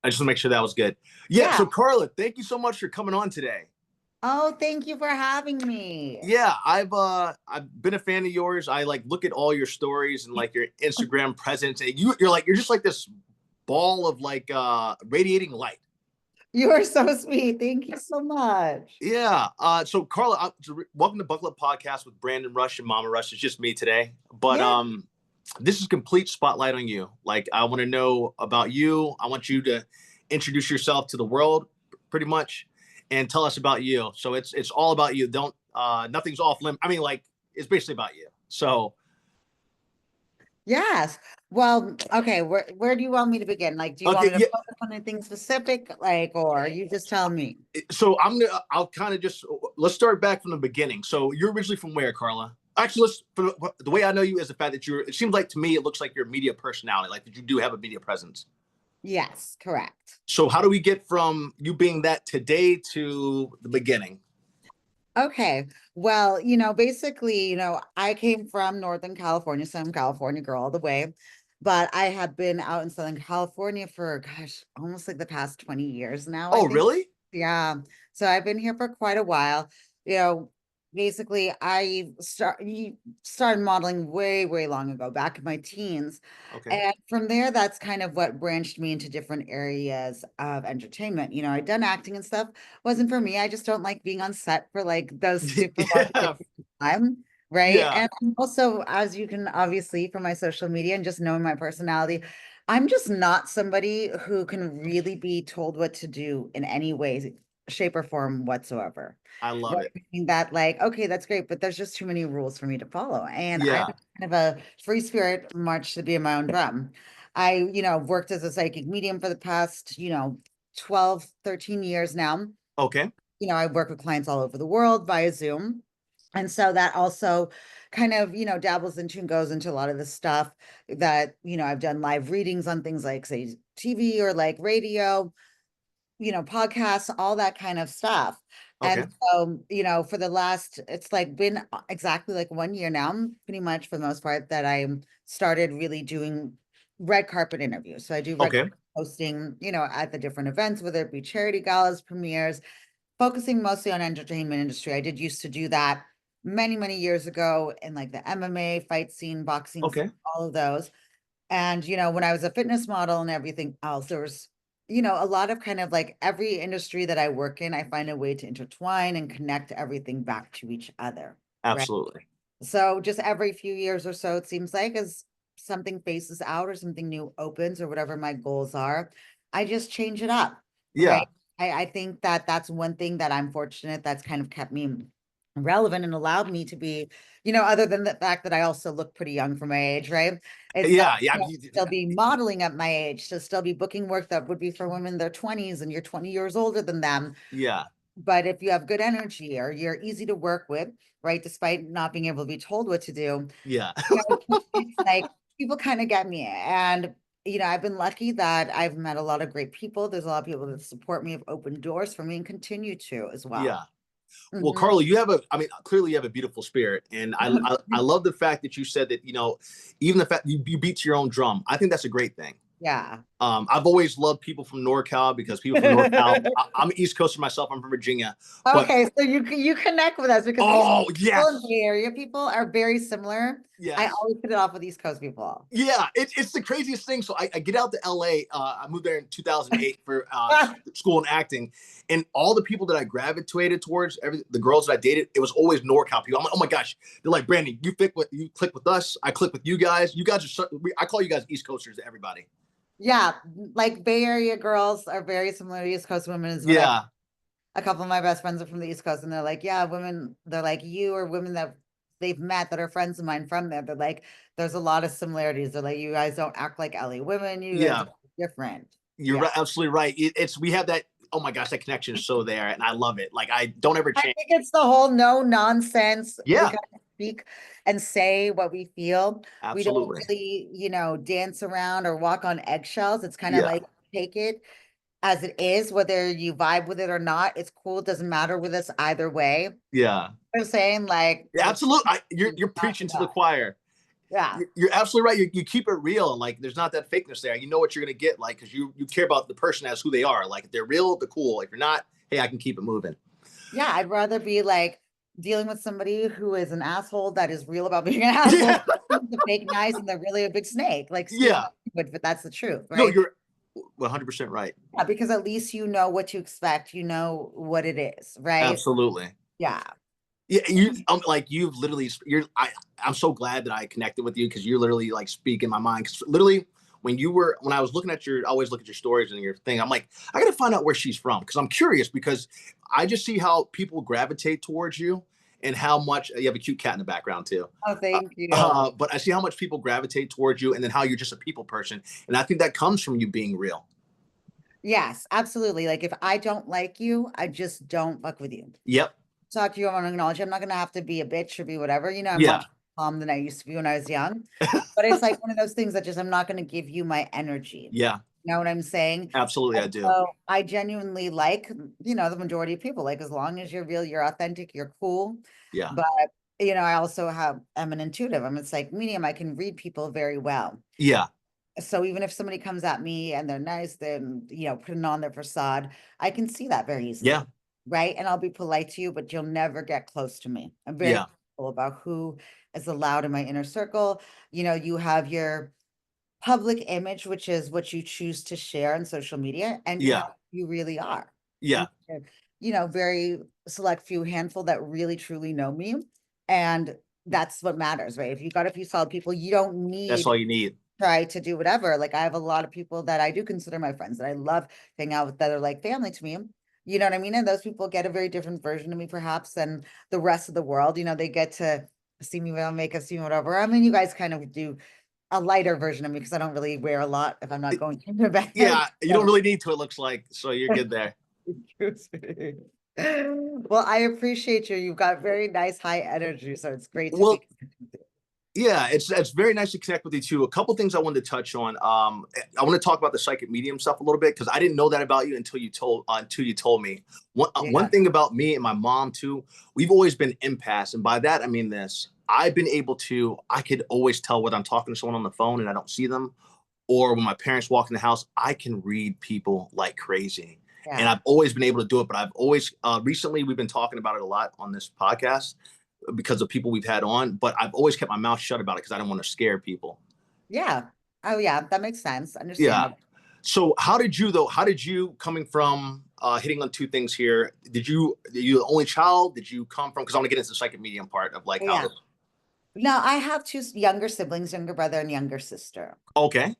I just want to make sure that was good. Yeah. Yeah. So Carla, thank you so much for coming on today. Oh, thank you for having me. Yeah, I've been a fan of yours. I like look at all your stories and like your Instagram presence, and you're just like this ball of like radiating light. You are so sweet. Thank you so much. Yeah. So Carla, welcome to Buckle Up Podcast with Brandon Rush and Mama Rush. It's just me today, but Yeah. this is complete spotlight on you. Like I want to know about you. I want you to introduce yourself to the world, pretty much, and tell us about you. So it's all about you. Don't nothing's off limit. I mean, like it's basically about you. So Yes. Well, okay, where do you want me to begin? Like, do you want okay, me to yeah. focus on anything specific? Like, or you just tell me? So I'll kind of just let's start back from the beginning. So you're originally from where, Carla? Actually, the way I know you is the fact that it seems like to me it looks like you're a media personality, like that you do have a media presence. Yes, correct. So how do we get from you being that today to the beginning? Okay. Well, basically, I came from Northern California, so I'm a California girl all the way. But I have been out in Southern California for, gosh, almost like the past 20 years now, I Oh, think. really? Yeah. So I've been here for quite a while. You know, Basically, started modeling way, way long ago, back in my teens. Okay. And from there, that's kind of what branched me into different areas of entertainment. I'd done acting and stuff. Wasn't for me. I just don't like being on set for like those super long Yeah. periods of time. Right. Yeah. And also, as you can obviously from my social media and just knowing my personality, I'm just not somebody who can really be told what to do in any way, shape, or form whatsoever. I love Right? it. Meaning that, like, okay, that's great, but there's just too many rules for me to follow. And I'm Yeah. kind of a free spirit, much to be in my own drum. I, worked as a psychic medium for the past, 12, 13 years now. Okay. I work with clients all over the world via Zoom. And so that also kind of, dabbles into and goes into a lot of the stuff that, I've done live readings on things like, say, TV or like radio, podcasts, all that kind of stuff. Okay. And so, for the last, it's like been exactly like 1 year now, pretty much for the most part, that I started really doing red carpet interviews. So I do red Okay. carpet hosting, at the different events, whether it be charity galas, premieres, focusing mostly on entertainment industry. I did used to do that many, many years ago in like the MMA fight scene, boxing scene, Okay. all of those. And, when I was a fitness model and everything else, there was, a lot of kind of like every industry that I work in, I find a way to intertwine and connect everything back to each other. Right. Absolutely. So just every few years or so, it seems like as something faces out or something new opens or whatever my goals are, I just change it up. Yeah. Right. I think that that's one thing that I'm fortunate that's kind of kept me relevant and allowed me to be, other than the fact that I also look pretty young for my age, right? It's that Yeah. Yeah. still be modeling at my age, to still be booking work that would be for women in their 20s and you're 20 years older than them. Yeah. But if you have good energy or you're easy to work with, right, despite not being able to be told what to do, Yeah. it's like people kind of get me. And, I've been lucky that I've met a lot of great people. There's a lot of people that support me, have opened doors for me and continue to as well. Yeah. Well, Mhm. Carla, I mean, clearly you have a beautiful spirit. And I love the fact that you said that, even the fact you beat your own drum. I think that's a great thing. Yeah. I've always loved people from NorCal because people from NorCal, I'm East Coaster myself. I'm from Virginia, but Okay, so you connect with us because East oh, Coast people and yes, Bay Area people are very similar. I yes. always put it off with East Coast people. Yeah, it's the craziest thing. So I get out to LA. I moved there in 2008 for school and acting, and all the people that I gravitated towards, the girls that I dated, it was always NorCal people. I'm like, oh my gosh, they're like, Brandon, you click with us. I click with you guys. You guys are I call you guys East Coasters to everybody. Yeah, like Bay Area girls are very similar to East Coast women is what I've Yeah, a couple of my best friends are from the East Coast and they're like, yeah, women, they're like you or women that they've met that are friends of mine from there. They're like, there's a lot of similarities. They're like, you guys don't act like LA women, you guys yeah, are different. you're Yeah. right, absolutely right. It's we have that. Oh my gosh, that connection is so there, and I love it. Like I don't ever I change. think it's the whole no nonsense. We Yeah, kind of speak and say what we feel. We don't absolutely. really, dance around or walk on eggshells. It's kind of Yeah, like take it as it is, whether you vibe with it or not. It's cool. It doesn't matter with us either way. yeah. I'm saying like Yeah, what's absolutely. You're not preaching to the enough. choir. Yeah. You're absolutely right. You keep it real, and like there's not that fakeness there. You know what you're gonna get, like because you care about the person as who they are. Like if they're real, they're cool. If you're not, hey, I can keep it moving. Yeah, I'd rather be like dealing with somebody who is an asshole that is real about being an asshole, Yeah, the fake nice, and they're really a big snake. Like, excuse yeah. me, but that's the truth, No, right? you're 100% right. Yeah, because at least you know what to expect, you know what it is, right? Absolutely. Yeah. Yeah, like you've literally I'm so glad that I connected with you because you're literally like speaking my mind. Because literally when I was looking at I always look at your stories and your thing. I'm like, I gotta find out where she's from because I'm curious because I just see how people gravitate towards you and how much you have a cute cat in the background too. Oh, thank you. But I see how much people gravitate towards you and then how you're just a people person. And I think that comes from you being real. Yes, absolutely. Like if I don't like you, I just don't fuck with you. Yep. Talk to you, I want to acknowledge you. I'm not gonna have to be a bitch or be whatever. You know, I'm Yeah. much calm than I used to be when I was young. But it's like one of those things that just I'm not gonna give you my energy. Yeah. You know what I'm saying? Absolutely, I And do. so I genuinely like, the majority of people, like as long as you're real, you're authentic, you're cool. Yeah. But I also I'm an intuitive. I'm it's like medium. I can read people very well. Yeah. So even if somebody comes at me and they're nice, then putting on their facade, I can see that very Yeah. easily, right? And I'll be polite to you, but you'll never get close to me. I'm very Yeah. careful about who is allowed in my inner circle. You have your public image, which is what you choose to share on social media, and you have Yeah. who you really are. Yeah. And very select few handful that really truly know me. And that's what matters, right? If you got a few solid people, you don't That's need all you need. try to do whatever. Like I have a lot of people that I do consider my friends that I love hanging out with that are like family to me. You know what I mean? And those people get a very different version of me, perhaps, than the rest of the world. They get to see me without makeup, see me whatever. I mean, you guys kind of do a lighter version of me because I don't really wear a lot if I'm not going to an event. Yeah, you don't So really need to, it looks like. So you're good there. well, I appreciate you. You've got very nice high energy, so it's great to be Well, connected with you. yeah, it's very nice to connect with you too. A couple things I wanted to touch on. I want to talk about the psychic medium stuff a little bit because I didn't know that about you until you told me. One Yeah. thing about me and my mom too, we've always been empaths, and by that I mean this. I could always tell whether I'm talking to someone on the phone and I don't see them, or when my parents walk in the house, I can read people like crazy. And Yeah. I've always been able to do it, but I've always recently we've been talking about it a lot on this podcast because of people we've had on, but I've always kept my mouth shut about it because I don't want to scare people. Yeah. Oh, yeah. That makes sense. Yeah. Understandable. So how did you though? How did you coming from hitting on two things here? Are you the only child? Did you come from? Because I want to get into the psychic medium part of like how Yeah. this. No, I have two younger siblings, younger brother and younger sister. Okay.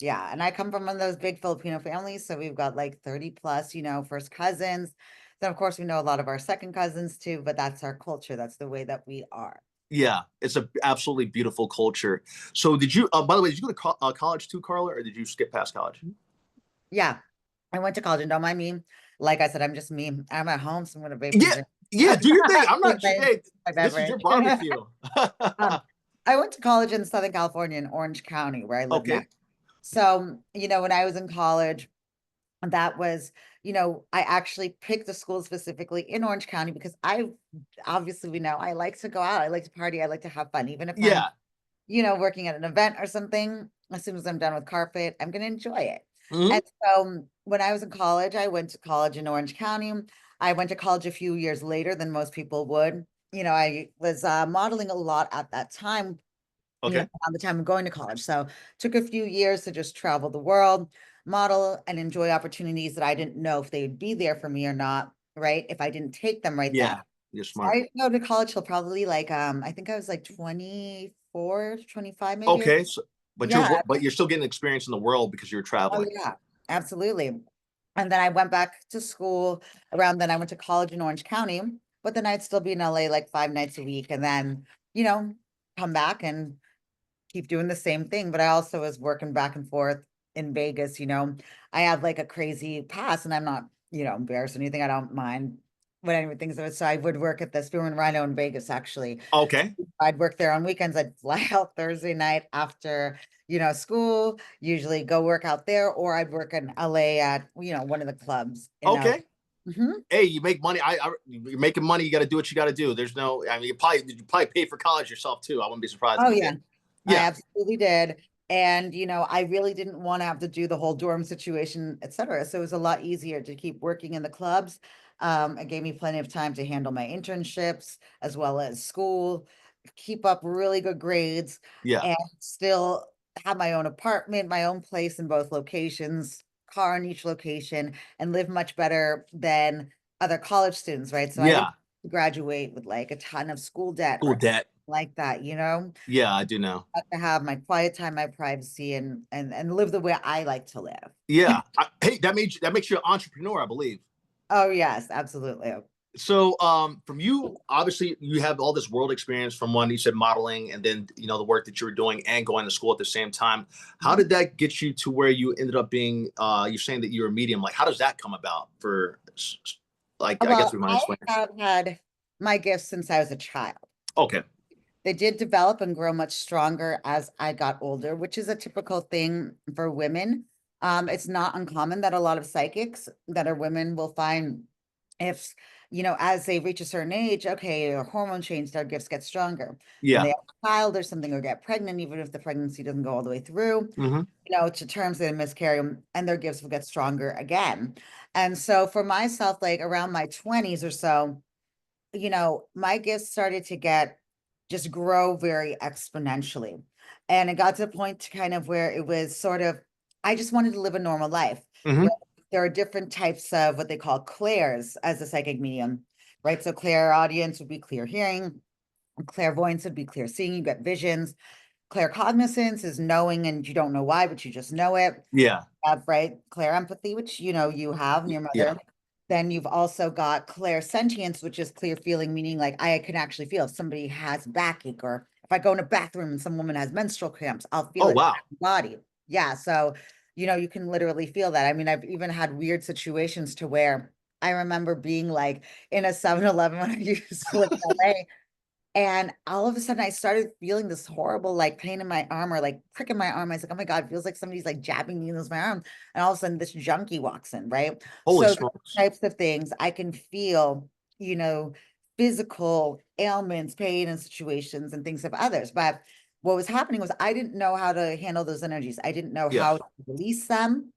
Yeah. And I come from one of those big Filipino families. So we've got like 30 plus, first cousins. Then, of course, we know a lot of our second cousins too, but that's our culture. That's the way that we are. Yeah, it's a absolutely beautiful culture. So did you? By the way, did you go to college too, Carla, or did you skip past college? Yeah. I went to college and don't mind me. Like I said, I'm just me. I'm at home, so I'm going to vape and Yeah, drink. yeah. Do your thing. I'm not. Drink my, Hey, my this is your beverage. barbecue. I went to college in Southern California in Orange County, where I live now. Okay. So, when I was in college, that was, I actually picked the school specifically in Orange County because obviously, we know I like to go out. I like to party. I like to have fun. Even if I'm, Yeah. working at an event or something, as soon as I'm done with carpet, I'm going to enjoy it. Hmm. And so when I was in college, I went to college in Orange County. I went to college a few years later than most people would. I was modeling a lot at that time, Okay. around the time of going to college. So took a few years to just travel the world, model, and enjoy opportunities that I didn't know if they would be there for me or not, right? If I didn't take them right then. Yeah, you're So smart. I didn't go to college till probably like I think I was like 24, 25 maybe. Okay, so, Yeah. but you're still getting experience in the world because you're Oh traveling. yeah, absolutely. And then I went back to school around then I went to college in Orange County, but then I'd still be in LA like 5 nights a week and then, you know, come back and keep doing the same thing. But I also was working back and forth in Vegas. I have like a crazy past and I'm not, embarrassed or anything. I don't mind what anyone thinks of it. So I would work at the Spear and Rhino in Vegas actually. Okay. I'd work there on weekends. I'd fly out Thursday night after, school, usually go work out there, or I'd work in LA at, one of the clubs in LA. Okay. Hmm. Hey, you make money. You're making money. You got to do what you got to do. There's no. I mean, you probably pay for college yourself too. I wouldn't be surprised Oh if you yeah. did. I Yeah. absolutely did. And, I really didn't want to have to do the whole dorm situation, et cetera. So it was a lot easier to keep working in the clubs. It gave me plenty of time to handle my internships as well as school, keep up really good grades, Yeah. and still have my own apartment, my own place in both locations, car in each location, and live much better than other college students, right? So I didn't Yeah. graduate with like a ton of school debt School or debt. like that. Yeah, I do know. Got to have my quiet time, my privacy, and live the way I like to live. Yeah. Hey, that makes you an entrepreneur, I believe. Oh yes, absolutely. So from you, obviously you have all this world experience from one, you said modeling, and then the work that you were doing and going to school at the same time. How Mhm. did that get you to where you ended up being you're saying that you're a medium? Like how does that come about for like I guess Well, we might I explain. have had my gifts since I was a child. Okay. They did develop and grow much stronger as I got older, which is a typical thing for women. It's not uncommon that a lot of psychics that are women will find if, as they reach a certain age, okay, a hormone change, their gifts get stronger. When Yeah. they have a child or something or get pregnant, even if the pregnancy doesn't go all the way through, Hmm. to terms they miscarry and their gifts will get stronger again. And so for myself, like around my 20s or so, my gifts started to just grow very exponentially. And it got to a point to kind of where it was sort of, I just wanted to live a normal life. Hmm. Where there are different types of what they call clairs as a psychic medium, right? So clairaudience would be clear hearing, clairvoyance would be clear seeing, you get visions. Claircognizance is knowing and you don't know why, but you just know it. Yeah. Have, right? Clear empathy, which you have and your Yeah. mother. Then you've also got clear sentience, which is clear feeling, meaning like I can actually feel if somebody has backache or if I go in a bathroom and some woman has menstrual cramps, I'll feel Oh it in wow. my body. Yeah. So, you can literally feel that. I mean, I've even had weird situations to where I remember being like in a 7-Eleven when I used to live in LA. And all of a sudden, I started feeling this horrible, like pain in my arm or like prick in my arm. I was like, oh my God, it feels like somebody's like jabbing me in my arm. And all of a sudden, this junkie walks in, right? Holy So, smokes. types of things I can feel, you know, physical ailments, pain, and situations and things of others. But what was happening was I didn't know how to handle those energies, I didn't know Yeah. how to release them.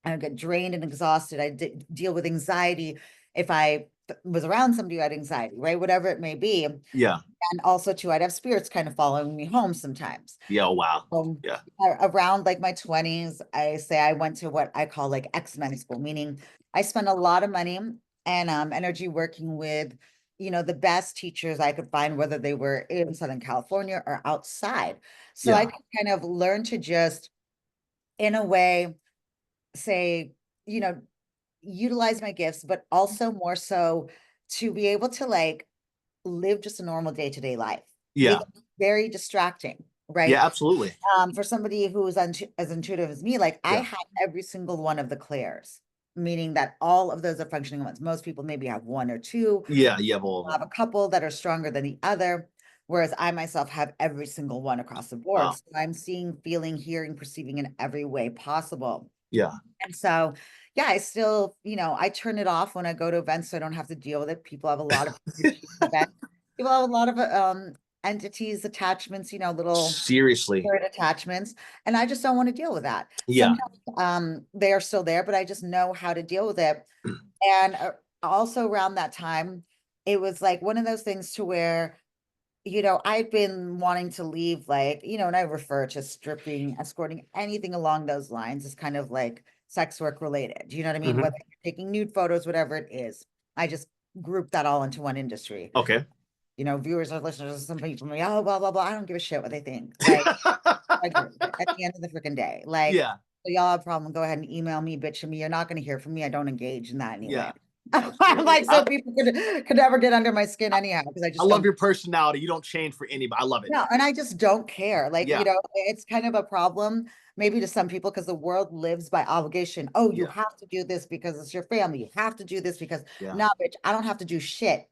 I would get drained and exhausted. I did deal with anxiety if I was around somebody who had anxiety, right? Whatever it may be. Yeah. And also too, I'd have spirits kind of following me home sometimes. Yeah. Oh, wow. Um, Yeah. Around like my 20s, I say I went to what I call like X-Men school, meaning I spent a lot of money and energy working with, the best teachers I could find, whether they were in Southern California or outside. So I Yeah. could kind of learn to just, in a way, say, you know, utilize my gifts, but also more so to be able to like live just a normal day-to-day life Yeah. because it's very distracting, right? Yeah. Absolutely. For somebody who's as intuitive as me, like I Yeah. have every single one of the clairs, meaning that all of those are functioning ones. Most people maybe have one or two, Yeah. You have all of have them. a couple that are stronger than the other, whereas I myself have every single one across the board. Wow. So I'm seeing, feeling, hearing, perceiving in every way possible. Yeah. And so, yeah, I still, I turn it off when I go to events so I don't have to deal with it. People have a lot of events. People have a lot of entities, attachments, little Seriously. spirit attachments, and I just don't want to deal with that. Yeah. Sometimes they are still there, but I just know how to deal with it. And also around that time, it was like one of those things to where I'd been wanting to leave, like, and I refer to stripping, escorting, anything along those lines is kind of like sex work related. You know what I mean? Hmm. Whether you're taking nude photos, whatever it is, I just group that all into one industry. Okay. Viewers or listeners, some people me, oh, blah, blah, blah. I don't give a shit what they think. Like, at the end of the freaking day, like, Yeah. so y'all have a problem, go ahead and email me, bitch me. You're not going to hear from me. I don't engage in that anyway. Yeah. I'm Absolutely. like, so people could never get under my skin anyhow, because I I just love don't. your personality. You don't change for anybody. I love it. No, and I just don't care. Like, Yeah. it's kind of a problem maybe to some people because the world lives by obligation. Oh, you Yeah. have to do this because it's your family. You have to do this because Yeah. no, bitch, I don't have to do shit.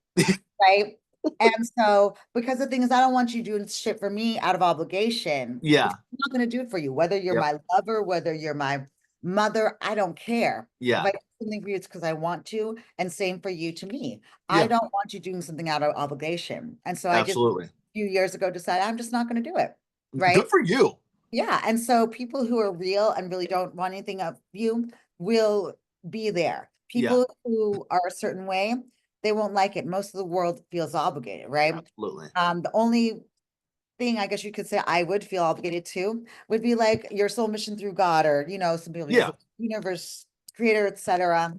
Right. And so, because the thing is, I don't want you doing shit for me out of obligation because Yeah. I'm not going to do it for you, whether you're Yep. my lover, whether you're my mother, I don't care. If Yeah. I do something for you, it's because I want to. And same for you to me. I Yeah. don't want you doing something out of obligation. And so I just Absolutely. few years ago decided I'm just not going to do it. right? Good for you. Yeah. And so people who are real and really don't want anything of you will be there. Yeah, People who are a certain way, they won't like it. Most of the world feels obligated, right? absolutely. The only thing I guess you could say I would feel obligated to would be like your soul mission through God, or some people use Yeah, the universe, creator, etc.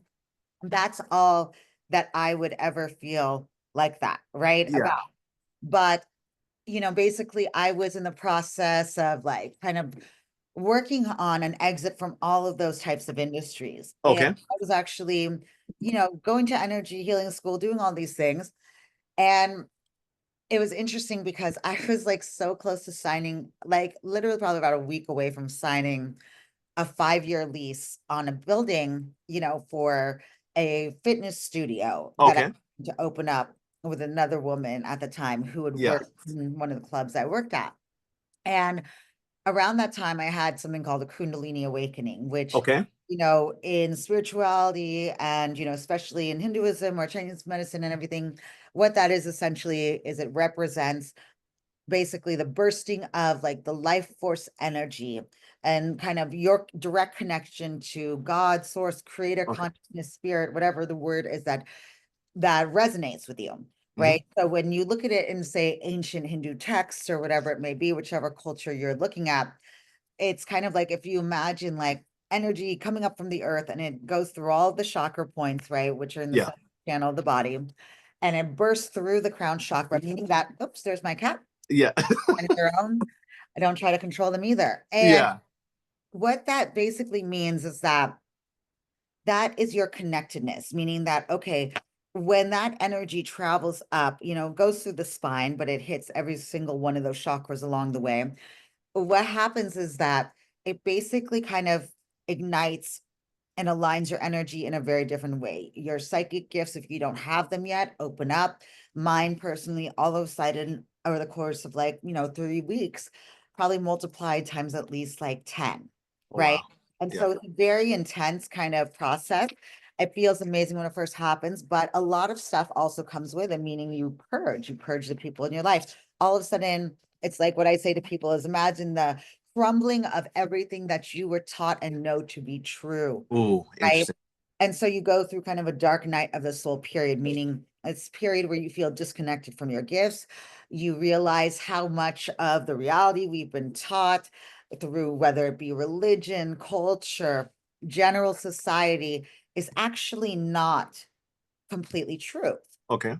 That's all that I would ever feel like that, right? yeah. About. But basically I was in the process of like kind of working on an exit from all of those types of industries. And Okay, I was actually, going to energy healing school, doing all these things. And it was interesting because I was like so close to signing, like literally probably about a week away from signing a 5-year lease on a building, for a fitness studio that I okay. had to open up with another woman at the time who had Yeah, worked in one of the clubs I worked at. And around that time, I had something called a Kundalini awakening, which, okay. in spirituality and, especially in Hinduism or Chinese medicine and everything, what that is essentially is it represents basically the bursting of like the life force energy and kind of your direct connection to God, source, creator, Okay. consciousness, spirit, whatever the word is that resonates with you, Hmm. right? So when you look at it in say ancient Hindu texts or whatever it may be, whichever culture you're looking at, it's kind of like if you imagine like energy coming up from the earth and it goes through all the chakra points, right, which are in the Yeah, center channel of the body, and it bursts through the crown chakra, meaning that, oops, there's my cat yeah, on their own. I don't try to control them either. And yeah. what that basically means is that that is your connectedness, meaning that, okay, when that energy travels up, goes through the spine, but it hits every single one of those chakras along the way. What happens is that it basically kind of ignites and aligns your energy in a very different way. Your psychic gifts, if you don't have them yet, open up. Mine personally, all of a sudden, over the course of like, 3 weeks, probably multiplied times at least like 10, Oh right? wow. And Yeah, so it's a very intense kind of process. It feels amazing when it first happens, but a lot of stuff also comes with it, meaning you purge the people in your life. All of a sudden, it's like what I say to people is imagine the crumbling of everything that you were taught and know to be true, ooh, right? interesting. And so you go through kind of a dark night of the soul period, meaning it's a period where you feel disconnected from your gifts. You realize how much of the reality we've been taught through whether it be religion, culture, general society is actually not completely true. Okay.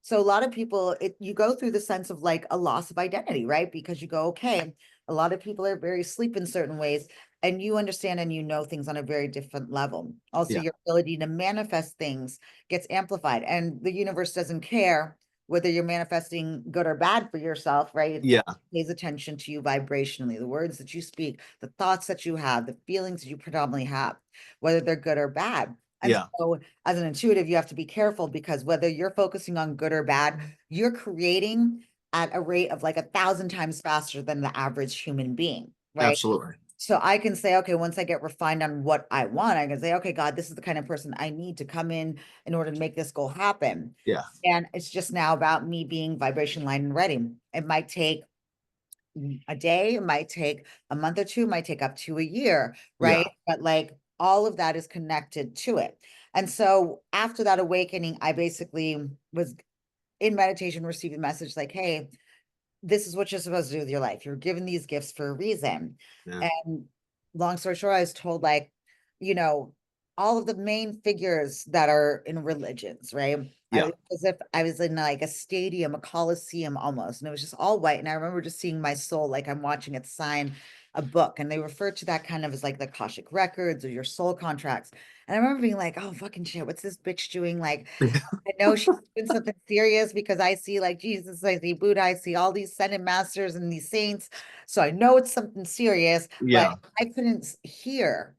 So a lot of people, you go through the sense of like a loss of identity, right? Because you go, okay, a lot of people are very asleep in certain ways, and you understand and things on a very different level. Also, Yeah, your ability to manifest things gets amplified, and the universe doesn't care whether you're manifesting good or bad for yourself, right? It yeah, only pays attention to you vibrationally, the words that you speak, the thoughts that you have, the feelings that you predominantly have, whether they're good or bad. And yeah, so as an intuitive, you have to be careful because whether you're focusing on good or bad, you're creating at a rate of like 1,000 times faster than the average human being, right? absolutely. So I can say, okay, once I get refined on what I want, I can say, okay, God, this is the kind of person I need to come in order to make this goal happen. Yeah, And it's just now about me being vibration line and ready. It might take a day, it might take a month or two, it might take up to a year, yeah, right? But like all of that is connected to it. And so after that awakening, I basically was in meditation, received a message like, hey, this is what you're supposed to do with your life. You're given these gifts for a reason. yeah, And long story short, I was told like, you know, all of the main figures that are in religions, right? I yeah. was as if I was in like a stadium, a coliseum almost, and it was just all white. And I remember just seeing my soul like I'm watching it sign a book, and they refer to that kind of as like the Akashic records or your soul contracts. And I remember being like, oh fucking shit, what's this bitch doing? Like I know she's doing something serious because I see like Jesus, I see Buddha, I see all these ascended masters and these saints. So I know it's something serious, but Yeah. I couldn't hear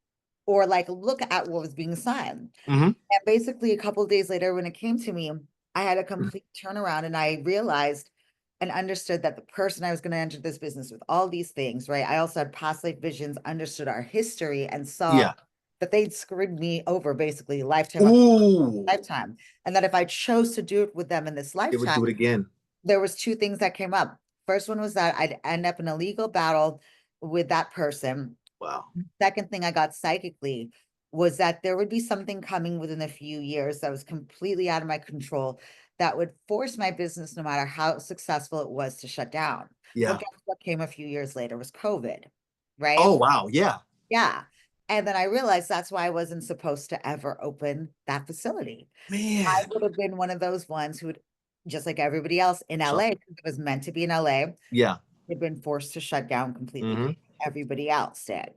or like look at what was being said. Hmm. And basically, a couple of days later, when it came to me, I had a complete turnaround and I realized and understood that the person I was going to enter this business with, all these things, right? I also had past life visions, understood our history, and saw Yeah. that they'd screwed me over basically lifetime after Ooh, lifetime. And that if I chose to do it with them in this they would lifetime, do it again. there was two things that came up. First one was that I'd end up in a legal battle with that person. Wow. Second thing I got psychically was that there would be something coming within a few years that was completely out of my control that would force my business, no matter how successful it was, to shut down. Well, Yeah. guess what came a few years later was COVID, Oh, right? wow. Yeah. Yeah. And then I realized that's why I wasn't supposed to ever open that facility. I Man. would have been one of those ones who would, just like everybody else in So, LA, because it was meant to be in LA, yeah. had been forced to shut down completely. Hmm. Everybody else did.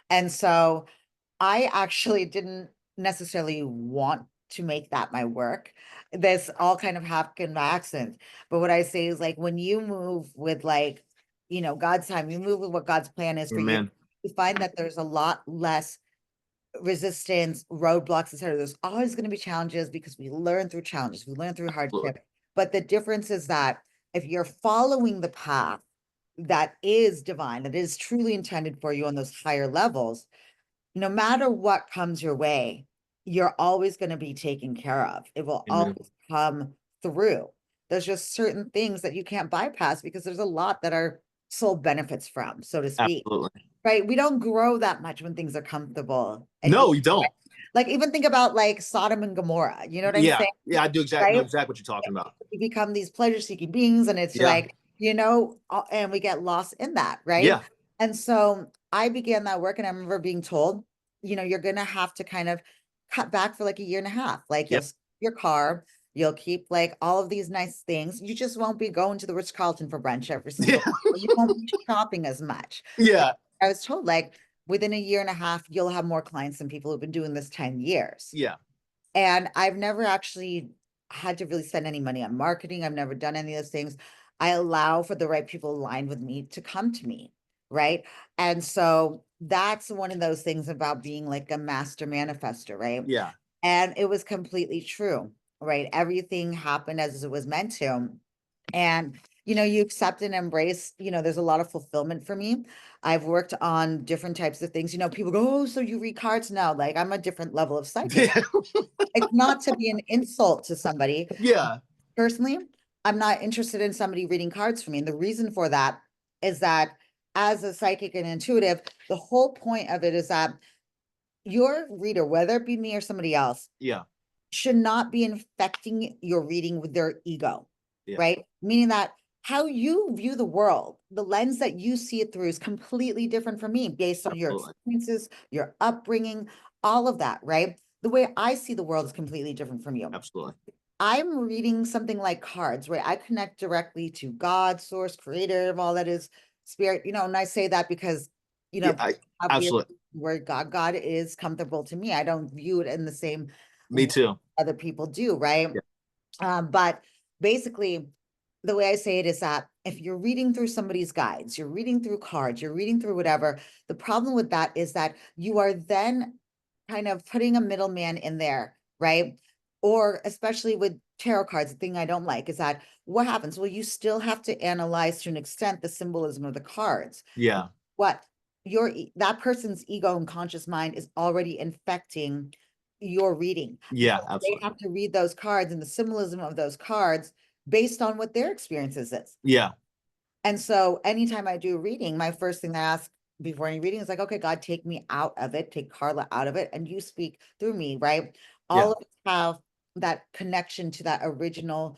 And so I actually didn't necessarily want to make that my work. This all kind of happened by accident. But what I say is, like, when you move with, like, God's time, you move with what God's plan is for you, Amen. you find that there's a lot less resistance, roadblocks, etc. There's always going to be challenges because we learn through challenges, we learn through Absolutely. hardship. But the difference is that if you're following the path that is divine, that is truly intended for you on those higher levels, no matter what comes your way, you're always going to be taken care of. It will Amen. always come through. There's just certain things that you can't bypass because there's a lot that our soul benefits from, so to speak. Absolutely. Right? We don't grow that much when things are comfortable and No, easy. you don't. Like, even think about like Sodom and Gomorrah. You know what I'm Yeah. saying? Yeah. I do exactly know Right? exactly what you're talking about. We become these pleasure-seeking beings, and it's Yeah. like, and we get lost in that, right? Yeah. And so I began that work, and I remember being told, you're gonna have to kind of cut back for like a year and a half. Like, you'll Yep. save your car, you'll keep like all of these nice things. You just won't be going to the Ritz-Carlton for brunch every single Yeah. day. You won't be shopping as much. Yeah. I was told, like, within a year and a half, you'll have more clients than people who've been doing this 10 years. Yeah. And I've never actually had to really spend any money on marketing. I've never done any of those things. I allow for the right people aligned with me to come to me. Right. And so that's one of those things about being like a master manifester. Right. Yeah. And it was completely true. Right. Everything happened as it was meant to. And you accept and embrace, there's a lot of fulfillment for me. I've worked on different types of things. People go, oh, so you read cards now? Like, I'm a different level of psychic. Yeah. It's not to be an insult to somebody. Yeah. Personally, I'm not interested in somebody reading cards for me. And the reason for that is that, as a psychic and intuitive, the whole point of it is that your reader, whether it be me or somebody else, Yeah. should not be infecting your reading with their ego, Yeah. right? Meaning that how you view the world, the lens that you see it through, is completely different from me based on your Absolutely. experiences, your upbringing, all of that, right? The way I see the world is completely different from you. Absolutely. I'm reading something like cards, where I connect directly to God, source, creator, all that is spirit, and I say that because, Yeah. people have weird Absolutely. where God is comfortable to me. I don't view it in the same Me way too. other people do, right? Yeah. But basically, the way I say it is that if you're reading through somebody's guides, you're reading through cards, you're reading through whatever, the problem with that is that you are then kind of putting a middleman in there, right? Or especially with tarot cards, the thing I don't like is that what happens? Well, you still have to analyze to an extent the symbolism of the cards. Yeah. What that person's ego and conscious mind is already infecting your reading, Yeah. because they Absolutely. have to read those cards and the symbolism of those cards based on what their experiences is. Yeah. And so anytime I do a reading, my first thing I ask before any reading is like, okay, God, take me out of it, take Carla out of it, and you speak through me, right? All Yeah. of us have that connection to that original,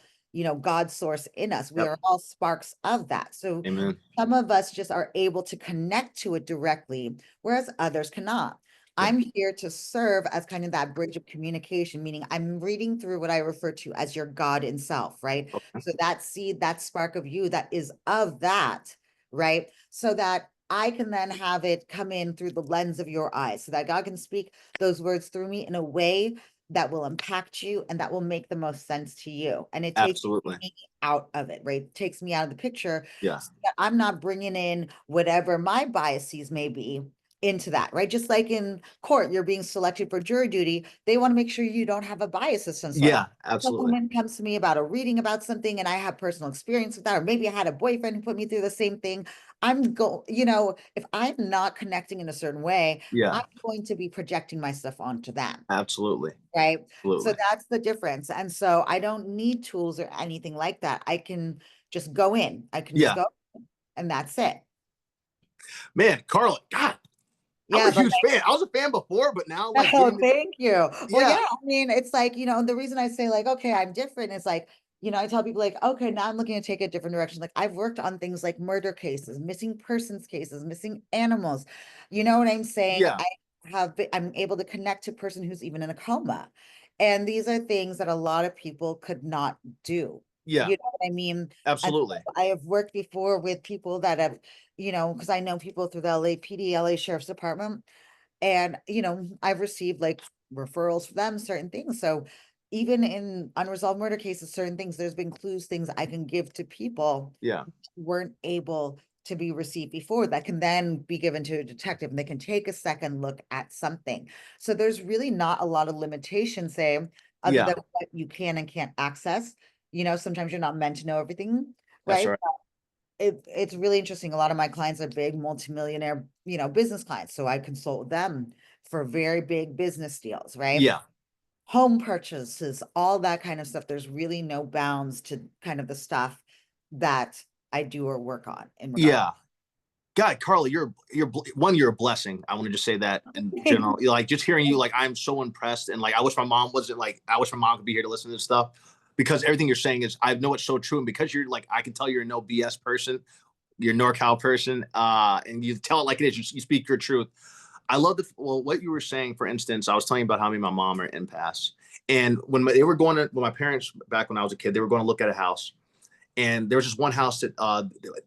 God source in us. We Yep. are all sparks of that. So Amen. some of us just are able to connect to it directly, whereas others cannot. Yeah. I'm here to serve as kind of that bridge of communication, meaning I'm reading through what I refer to as your God in self, right? Okay. So that seed, that spark of you that is of that, right? So that I can then have it come in through the lens of your eyes, so that God can speak those words through me in a way that will impact you and that will make the most sense to you. And it takes Absolutely. me out of it, right? It takes me out of the picture, Yeah. so that I'm not bringing in whatever my biases may be into that, right? Just like in court, you're being selected for jury duty. They want to make sure you don't have a bias of some sort. Yeah. So Absolutely. when it comes to me about a reading about something and I have personal experience with that, or maybe I had a boyfriend who put me through the same thing, if I'm not connecting in a certain way, I'm Yeah. going to be projecting my stuff onto them. Absolutely. Right. So Absolutely. that's the difference. And so I don't need tools or anything like that. I can just go in. I can just Yeah. go and that's it. Man, Carla, God, I'm a Yeah, but huge fan. I was a fan before, but now like oh, getting to, thank you. Well, yeah, yeah, I mean, it's like, the reason I say like, okay, I'm different is like, I tell people like, okay, now I'm looking to take a different direction. Like I've worked on things like murder cases, missing persons cases, missing animals. You know what I'm saying? yeah, I'm able to connect to a person who's even in a coma. And these are things that a lot of people could not do. yeah, You know what I mean? And so absolutely. I have worked before with people that have, because I know people through the LAPD, LA Sheriff's Department, and, I've received like referrals for them, certain things. So even in unresolved murder cases, certain things, there's been clues, things I can give to people Yeah, who weren't able to be received before that can then be given to a detective and they can take a second look at something. So there's really not a lot of limitations, say, other yeah, than what you can and can't access. Sometimes you're not meant to know everything, that's right? right. It's really interesting. A lot of my clients are big multimillionaire, business clients. So I consult them for very big business deals, right? Yeah, Home purchases, all that kind of stuff. There's really no bounds to kind of the stuff that I do or work on in regard. yeah. God, Carla, you're a blessing. I want to just say that in general. Like just hearing you, like I'm so impressed, and like I wish my mom wasn't like I wish my mom could be here to listen to this stuff because everything you're saying is I know it's so true, and because you're like I can tell you're a no BS person, you're a NorCal person, and you tell it like it is. You speak your truth. I love what you were saying. For instance, I was telling you about how me and my mom are impasse, and they were going to when my parents back when I was a kid, they were going to look at a house and there was just one house that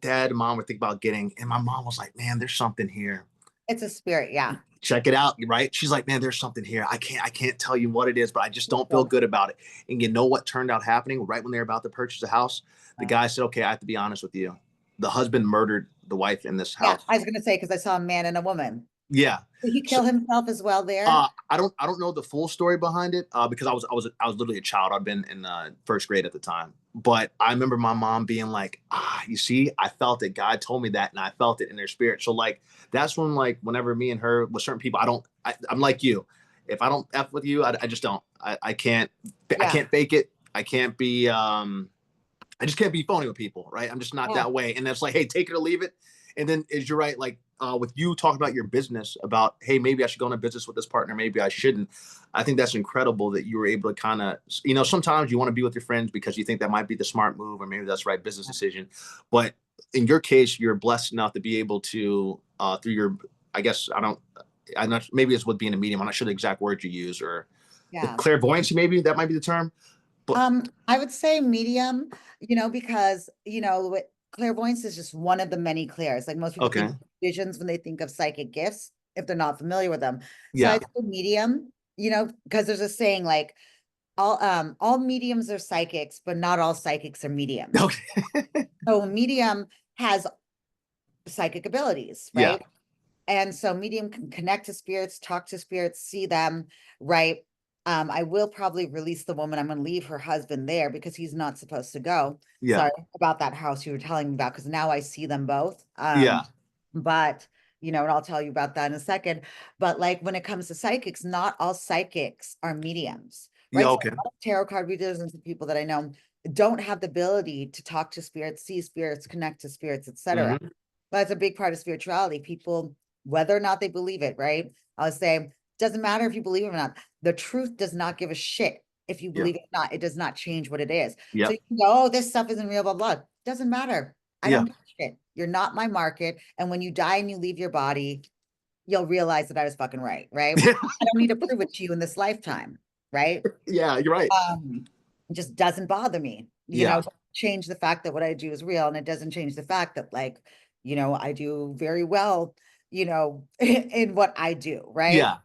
dad and mom were thinking about getting. And my mom was like, man, there's something here. It's a spirit, yeah. Check it out. Right. She's like, man, there's something here. I can't tell you what it is, but I just don't feel good about it. And you know what turned out happening right when they were about to purchase a house? The guy said, okay, I have to be honest with you. The husband murdered the wife in this Yeah, house. I was gonna say because I saw a man and a woman. Yeah. Did he So kill himself as well there? I don't know the full story behind it because I was literally a child. I'd been in first grade at the time, but I remember my mom being like, you see, I felt it. God told me that, and I felt it in their spirit. So like that's when like whenever me and her with certain people, I'm like you. If I don't f with you, I just don't. I can't I Yeah, can't fake it. I can't be I just can't be phony with people, right? I'm just not yeah, that way. And it's like, hey, take it or leave it. And then as you're right, like with you talking about your business, about hey, maybe I should go into business with this partner, maybe I shouldn't. I think that's incredible that you were able to kind of, sometimes you want to be with your friends because you think that might be the smart move or maybe that's the right business decision. But in your case, you're blessed enough to be able to through your, I guess I'm not maybe it's with being a medium. I'm not sure the exact word you use or yeah. clairvoyancy, maybe that might be the term. But I would say medium, because, clairvoyance is just one of the many clairs. Like most people okay, think visions when they think of psychic gifts, if they're not familiar with them. So yeah, I'd say medium, because there's a saying like all mediums are psychics, but not all psychics are mediums. okay, So a medium has psychic abilities, yeah, right? And so medium can connect to spirits, talk to spirits, see them, right? I will probably release the woman. I'm going to leave her husband there because he's not supposed to go. yeah. Sorry about that house you were telling me about because now I see them both. Yeah. But and I'll tell you about that in a second. But like when it comes to psychics, not all psychics are mediums, Yeah. right? So Okay. a lot of tarot card readers and some people that I know don't have the ability to talk to spirits, see spirits, connect to spirits, etc. Hmm. That's a big part of spirituality. People, whether or not they believe it, right? I'll say, doesn't matter if you believe it or not. The truth does not give a shit if you Yeah. believe it or not. It does not change what it is. So Yep. you can go, oh, this stuff isn't real, blah, blah. Doesn't matter. I Yeah. don't give a shit. You're not my market. And when you die and you leave your body, you'll realize that I was fucking right, right? I don't need to prove it to you in this lifetime, right? Yeah. You're right. It just doesn't bother me, Yeah. change the fact that what I do is real. And it doesn't change the fact that like, I do very well, in what I do, right? Yeah.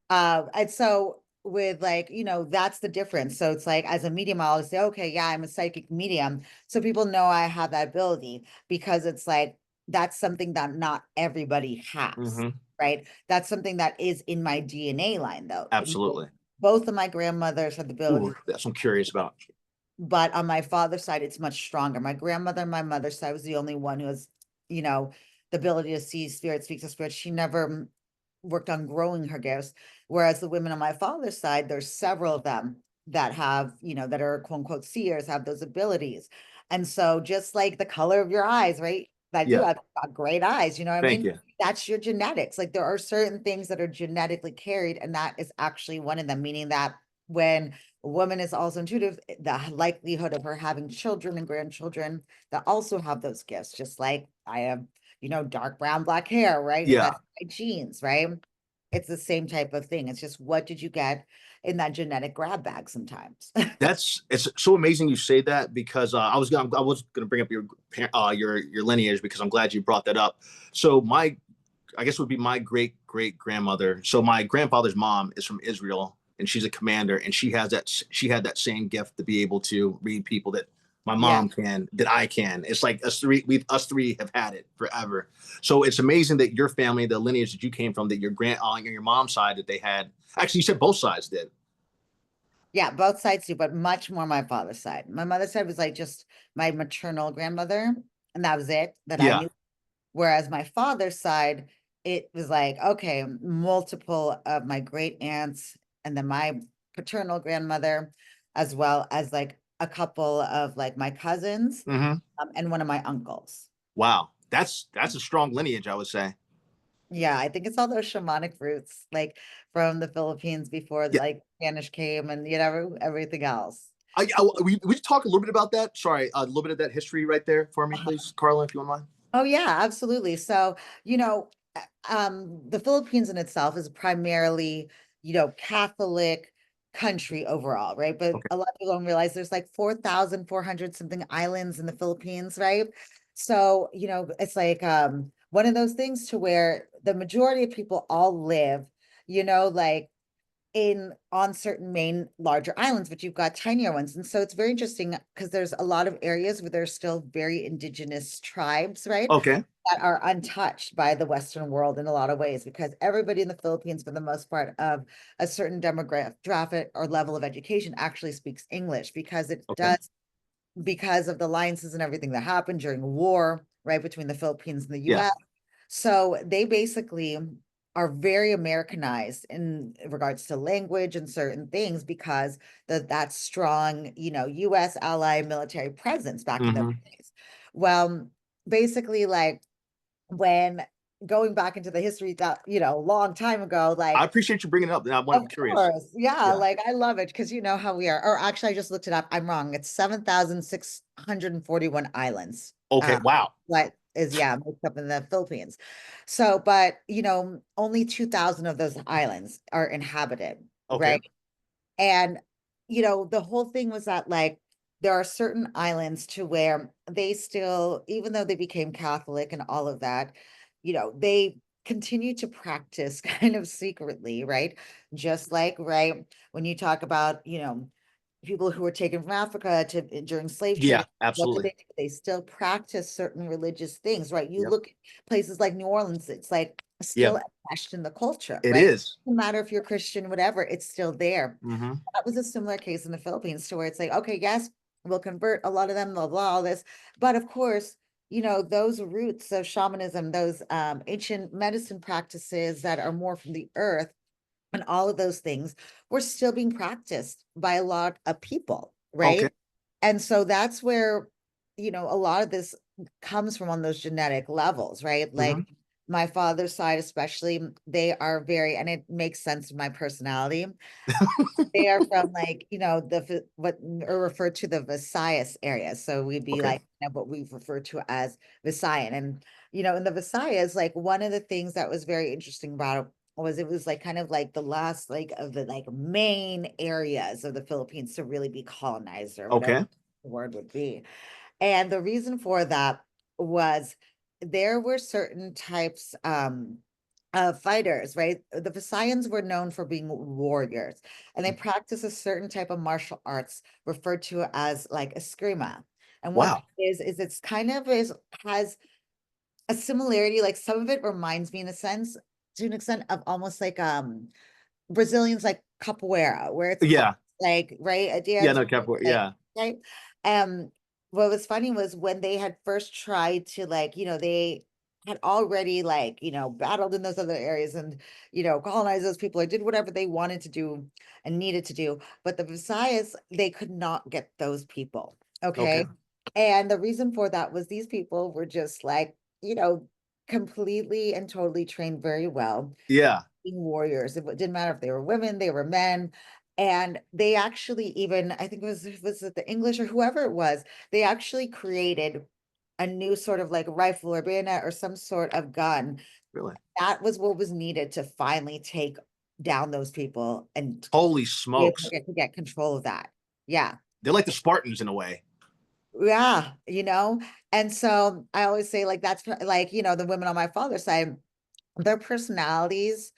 And so with like, that's the difference. So it's like as a medium, I always say, okay, yeah, I'm a psychic medium. So people know I have that ability because it's like that's something that not everybody has, Hmm. right? That's something that is in my DNA line though. Absolutely. Both of my grandmothers had the ability, Ooh, that's what I'm curious about. but on my father's side, it's much stronger. My grandmother and my mother's side was the only one who has, you know, the ability to see spirits, speak to spirits. She never worked on growing her gifts. Whereas the women on my father's side, there's several of them that have, that are quote unquote seers, have those abilities. And so just like the color of your eyes, right? That you Yeah. have got great eyes, you know what I Thank mean? you. That's your genetics. Like there are certain things that are genetically carried, and that is actually one of them, meaning that when a woman is also intuitive, the likelihood of her having children and grandchildren that also have those gifts, just like I have, dark brown, black hair, right? And Yeah. that's my genes, right? It's the same type of thing. It's just what did you get in that genetic grab bag sometimes? That's it's so amazing you say that because I was gonna bring up your lineage because I'm glad you brought that up. So my I guess would be my great grandmother. So my grandfather's mom is from Israel and she's a commander and she had that same gift to be able to read people that my Yeah. mom can, that I can. It's like us three have had it forever. So it's amazing that your family, the lineage that you came from, that your on your mom's side that they had. Actually, you said both sides did. Yeah, both sides do, but much more my father's side. My mother's side was like just my maternal grandmother, and that was it that I Yeah. knew. Whereas my father's side, it was like, okay, multiple of my great aunts, and then my paternal grandmother, as well as like a couple of like my cousins, Mm-hmm. and one of my uncles. Wow. That's a strong lineage, I would say. Yeah, I think it's all those shamanic roots, like from the Philippines before Yeah. like Spanish came and everything else. We talk a little bit about that. Sorry, a little bit of that history right there for me, please, Carla, if you don't mind. Oh yeah, absolutely. So, the Philippines in itself is primarily, Catholic country overall, right? But Okay. a lot of people don't realize there's like 4,400 something islands in the Philippines, right? So, it's like one of those things to where the majority of people all live, like in on certain main larger islands, but you've got tinier ones. And so it's very interesting because there's a lot of areas where there's still very indigenous tribes, right? Okay. That are untouched by the Western world in a lot of ways, because everybody in the Philippines, for the most part, of a certain demographic or level of education actually speaks English because it Okay. does, because of the alliances and everything that happened during war, right, between the Philippines and the Yeah. US. So they basically are very Americanized in regards to language and certain things because that strong, US ally military presence back in those Hmm. days. Well, basically, like when going back into the history that, long time ago, I like appreciate you bringing it up. Now I'm of curious. course. Yeah, Yeah. like I love it because you know how we are. Or actually, I just looked it up. I'm wrong. It's 7,641 islands. Okay. Wow. What is, yeah, mixed up in the Philippines. So, but only 2,000 of those islands are inhabited, Okay. right? And, the whole thing was that like there are certain islands to where they still, even though they became Catholic and all of that, they continue to practice kind of secretly, right? Just like, right, when you talk about, people who were taken from Africa to during slave Yeah. trade, what did Absolutely. they do? They still practice certain religious things, right? You Yep. look at places like New Orleans, it's like Yeah. still enmeshed in the culture, It right? is. No matter if you're Christian, whatever, it's still there. Mm-hmm. That was a similar case in the Philippines to where it's like, okay, yes, we'll convert a lot of them, blah, blah, all this. But of course, those roots of shamanism, those ancient medicine practices that are more from the earth and all of those things were still being practiced by a lot of people, Okay. right? And so that's where, a lot of this comes from on those genetic levels, right? Mm-hmm. Like my father's side, especially, they are very, and it makes sense in my personality. They are from like, what are referred to the Visayas area. So we'd be Okay. like, what we refer to as Visayan. And, in the Visayas, like one of the things that was very interesting about it was like kind of like the last like of the like main areas of the Philippines to really be colonized or whatever Okay. the word would be. And the reason for that was there were certain types fighters, right? The Visayans were known for being warriors, and they practice a certain type of martial arts referred to as like eskrima. And what Wow. that is it's kind of is has a similarity, like some of it reminds me in a sense, to an extent of almost like Brazilians like capoeira, where it's Yeah. like, right, a Yeah. dance, No, Capricorn. like, Yeah. right? Um, what was funny was when they had first tried to like, they had already like, battled in those other areas and, colonized those people or did whatever they wanted to do and needed to do. But the Visayas, they could not get those people. Okay. Okay. And the reason for that was these people were just like, completely and totally trained very well, Yeah. being warriors. It didn't matter if they were women, they were men. And they actually even, I think was it the English or whoever it was, they actually created a new sort of like rifle or bayonet or some sort of gun. Really? That was what was needed to finally take down those people and Holy be able smokes. to get control of that. Yeah. They're like the Spartans in a way. Yeah, and so I always say like that's like, the women on my father's side, their personalities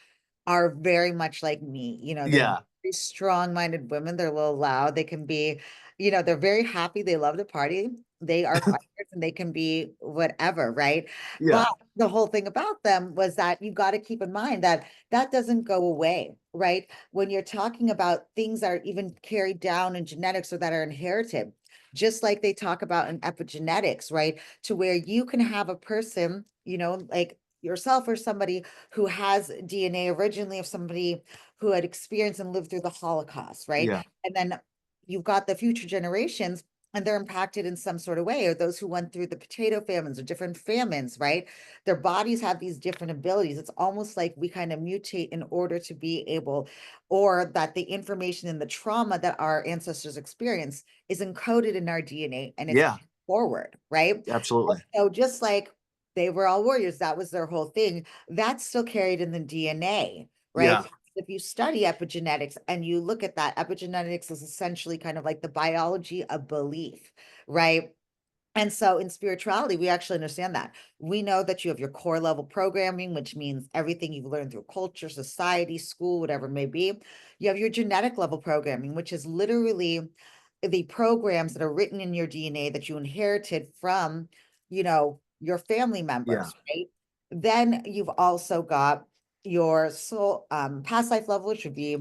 are very much like me. They're Yeah. very strong-minded women. They're a little loud. They can be, they're very happy. They love to party. They are fighters and they can be whatever, right? But Yeah. the whole thing about them was that you got to keep in mind that that doesn't go away, right? When you're talking about things that are even carried down in genetics or that are inherited, just like they talk about in epigenetics, right? To where you can have a person, like yourself or somebody who has DNA originally of somebody who had experienced and lived through the Holocaust, right? Yeah. And then you've got the future generations and they're impacted in some sort of way, or those who went through the potato famines or different famines, right? Their bodies have these different abilities. It's almost like we kind of mutate in order to be able, or that the information and the trauma that our ancestors experienced is encoded in our DNA and it's Yeah. forward, right? Absolutely. So just like they were all warriors, that was their whole thing. That's still carried in the DNA, right? Yeah. If you study epigenetics and you look at that, epigenetics is essentially kind of like the biology of belief, right? And so in spirituality, we actually understand that. We know that you have your core level programming, which means everything you've learned through culture, society, school, whatever it may be. You have your genetic level programming, which is literally the programs that are written in your DNA that you inherited from, your family Yeah. members, right? Then you've also got your soul, past life level, which would be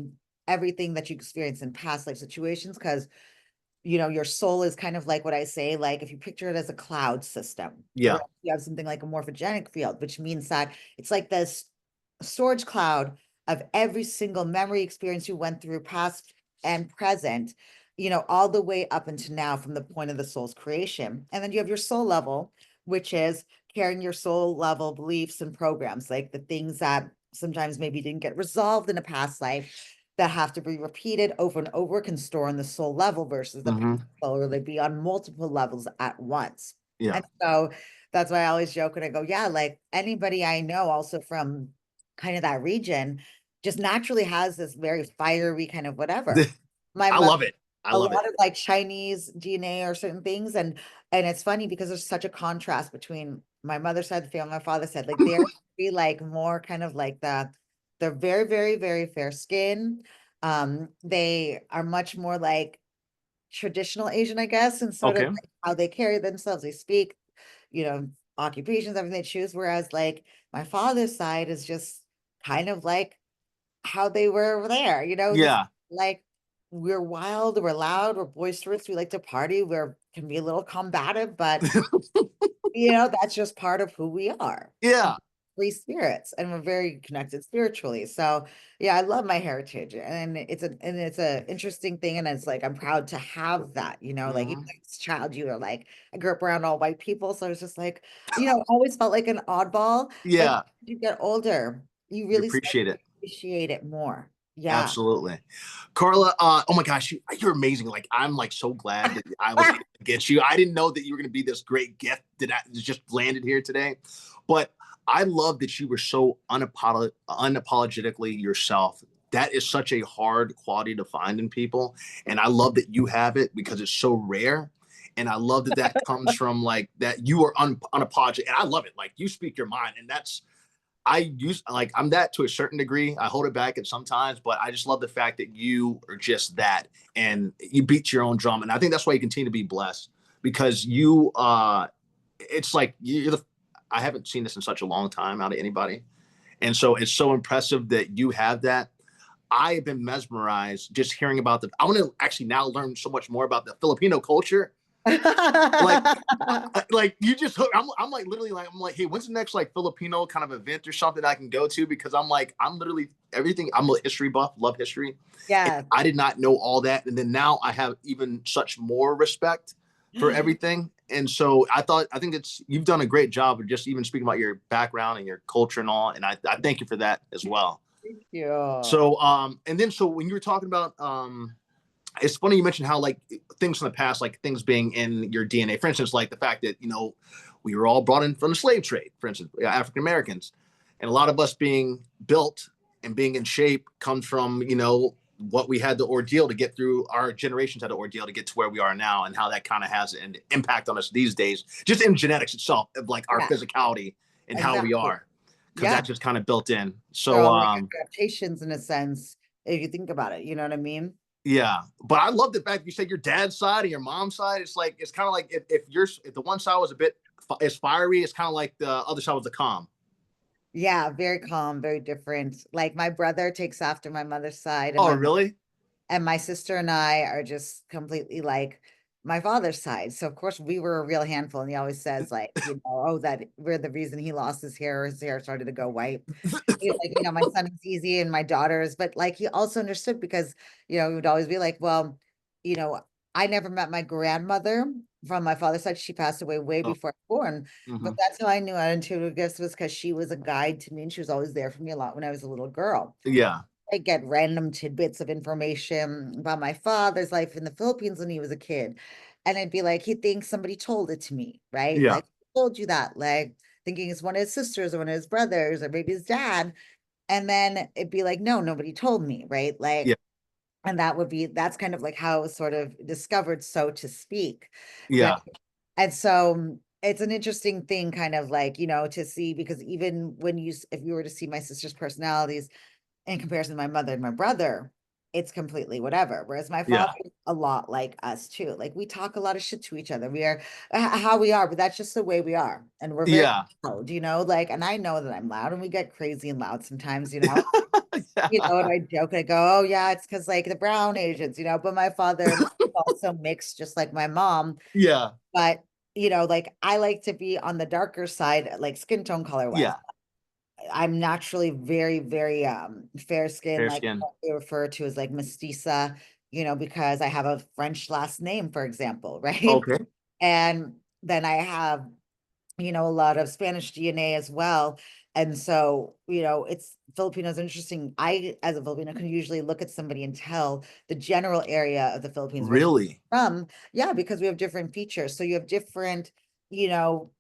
everything that you experience in past life situations, because your soul is kind of like what I say, like if you picture it as a cloud system, right? Yeah. You have something like a morphogenic field, which means that it's like this storage cloud of every single memory experience you went through, past and present, all the way up into now from the point of the soul's creation. And then you have your soul level, which is carrying your soul level beliefs and programs, like the things that sometimes maybe didn't get resolved in a past life that have to be repeated over and over, can store on the soul level versus the Hmm. or they be on multiple levels at once. Yeah. And so that's why I always joke and I go, yeah, like anybody I know also from kind of that region just naturally has this very fiery kind of whatever. My I mother, love it. I a love it. lot of like Chinese DNA or certain things. And it's funny because there's such a contrast between my mother's side of the family, my father's side. Like they're be like more kind of like they're very, very, very fair skin. They are much more like traditional Asian, I guess, and sort of Okay. like how they carry themselves, they speak, you know, occupations, everything they choose. Whereas like my father's side is just kind of like how they were over there, this Yeah. like we're wild, we're loud, we're boisterous, we like to party, we're can be a little combative, but that's just part of who we are. Yeah. Free spirits, and we're very connected spiritually. So yeah, I love my heritage, and it's a interesting thing, and it's like I'm proud to have that, like even Hmm. as a child, you were like I grew up around all white people, so I was just like, always felt like an oddball, but Yeah. you get older, you You really start appreciate to it. appreciate it more. Yeah. Absolutely. Carla, oh my gosh, you're amazing. Like, I'm like so glad that I was able to get you. I didn't know that you were going to be this great gift that just landed here today. But I love that you were so unapologetically yourself. That is such a hard quality to find in people. And I love that you have it because it's so rare. And I love that that comes from like that you are unapologetic. And I love it. Like, you speak your mind. And I'm that to a certain degree. I hold it back at sometimes, but I just love the fact that you are just that and you beat your own drum. And I think that's why you continue to be blessed because it's like I haven't seen this in such a long time out of anybody. And so it's so impressive that you have that. I have been mesmerized just hearing about I want to actually now learn so much more about the Filipino culture. Like, like you just I'm like literally like I'm like, hey, when's the next like Filipino kind of event or something I can go to? Because I'm like, I'm literally everything. I'm a history buff, love history. And Yeah. I did not know all that. And then now I have even such more respect for everything. And so I think you've done a great job of just even speaking about your background and your culture and all. And I thank you for that as well. Thank you. So, and then, so when you were talking about, it's funny you mentioned how like things from the past, like things being in your DNA, for instance, like the fact that, we were all brought in from the slave trade, for instance, African Americans, and a lot of us being built and being in shape comes from, what we had to ordeal to get through, our generations had to ordeal to get to where we are now, and how that kind of has an impact on us these days, just in genetics itself, of like our Yeah, physicality and how we exactly. are, because Yeah. that's just kind of built in. They're So, all like adaptations in a sense, if you think about it, you know what I mean? yeah, but I love the fact you said your dad's side and your mom's side. It's like, it's kind of like, if the one side was a bit as fiery, it's kind of like the other side was the calm. Yeah, very calm, very different. Like my brother takes after my mother's side, and Oh, my mom really? and my sister and I are just completely like my father's side. So of course we were a real handful. And he always says like, oh, that we're the reason he lost his hair started to go white. He's like, my son is easy and my daughter's, but like he also understood because, he would always be like, well, you know, I never met my grandmother from my father's side. She passed away way Oh, before I was born. But hmm. that's how I knew I intuitive gifts was because she was a guide to me and she was always there for me a lot when I was a little girl. Yeah, I get random tidbits of information about my father's life in the Philippines when he was a kid. And I'd be like, he thinks somebody told it to me, right? yeah, Like, told you that, like thinking it's one of his sisters or one of his brothers or maybe his dad. And then it'd be like, no, nobody told me, right? yeah, Like, and that's kind of like how it was sort of discovered, so to speak, right? yeah. And so it's an interesting thing, kind of like, to see, because even if you were to see my sister's personalities, in comparison to my mother and my brother, it's completely whatever. Whereas my Yeah, father is a lot like us too. Like we talk a lot of shit to each other. We are how we are, but that's just the way we are. And we're very yeah, loud, like, and I know that I'm loud and we get crazy and loud sometimes, and yeah, I joke, I go, oh yeah, it's because like the brown Asians, but my father and also mixed just like my mom. yeah, But like I like to be on the darker side, like skin tone color wise. yeah. I'm naturally very, very fair skin, Fair like skin. what they refer to as like mestiza, because I have a French last name, for example, right? Okay. And then I have, a lot of Spanish DNA as well. And so, it's Filipinos interesting. I, as a Filipino, can usually look at somebody and tell the general area of the Philippines where they're Really? from. Yeah, because we have different features. So you have different, you know,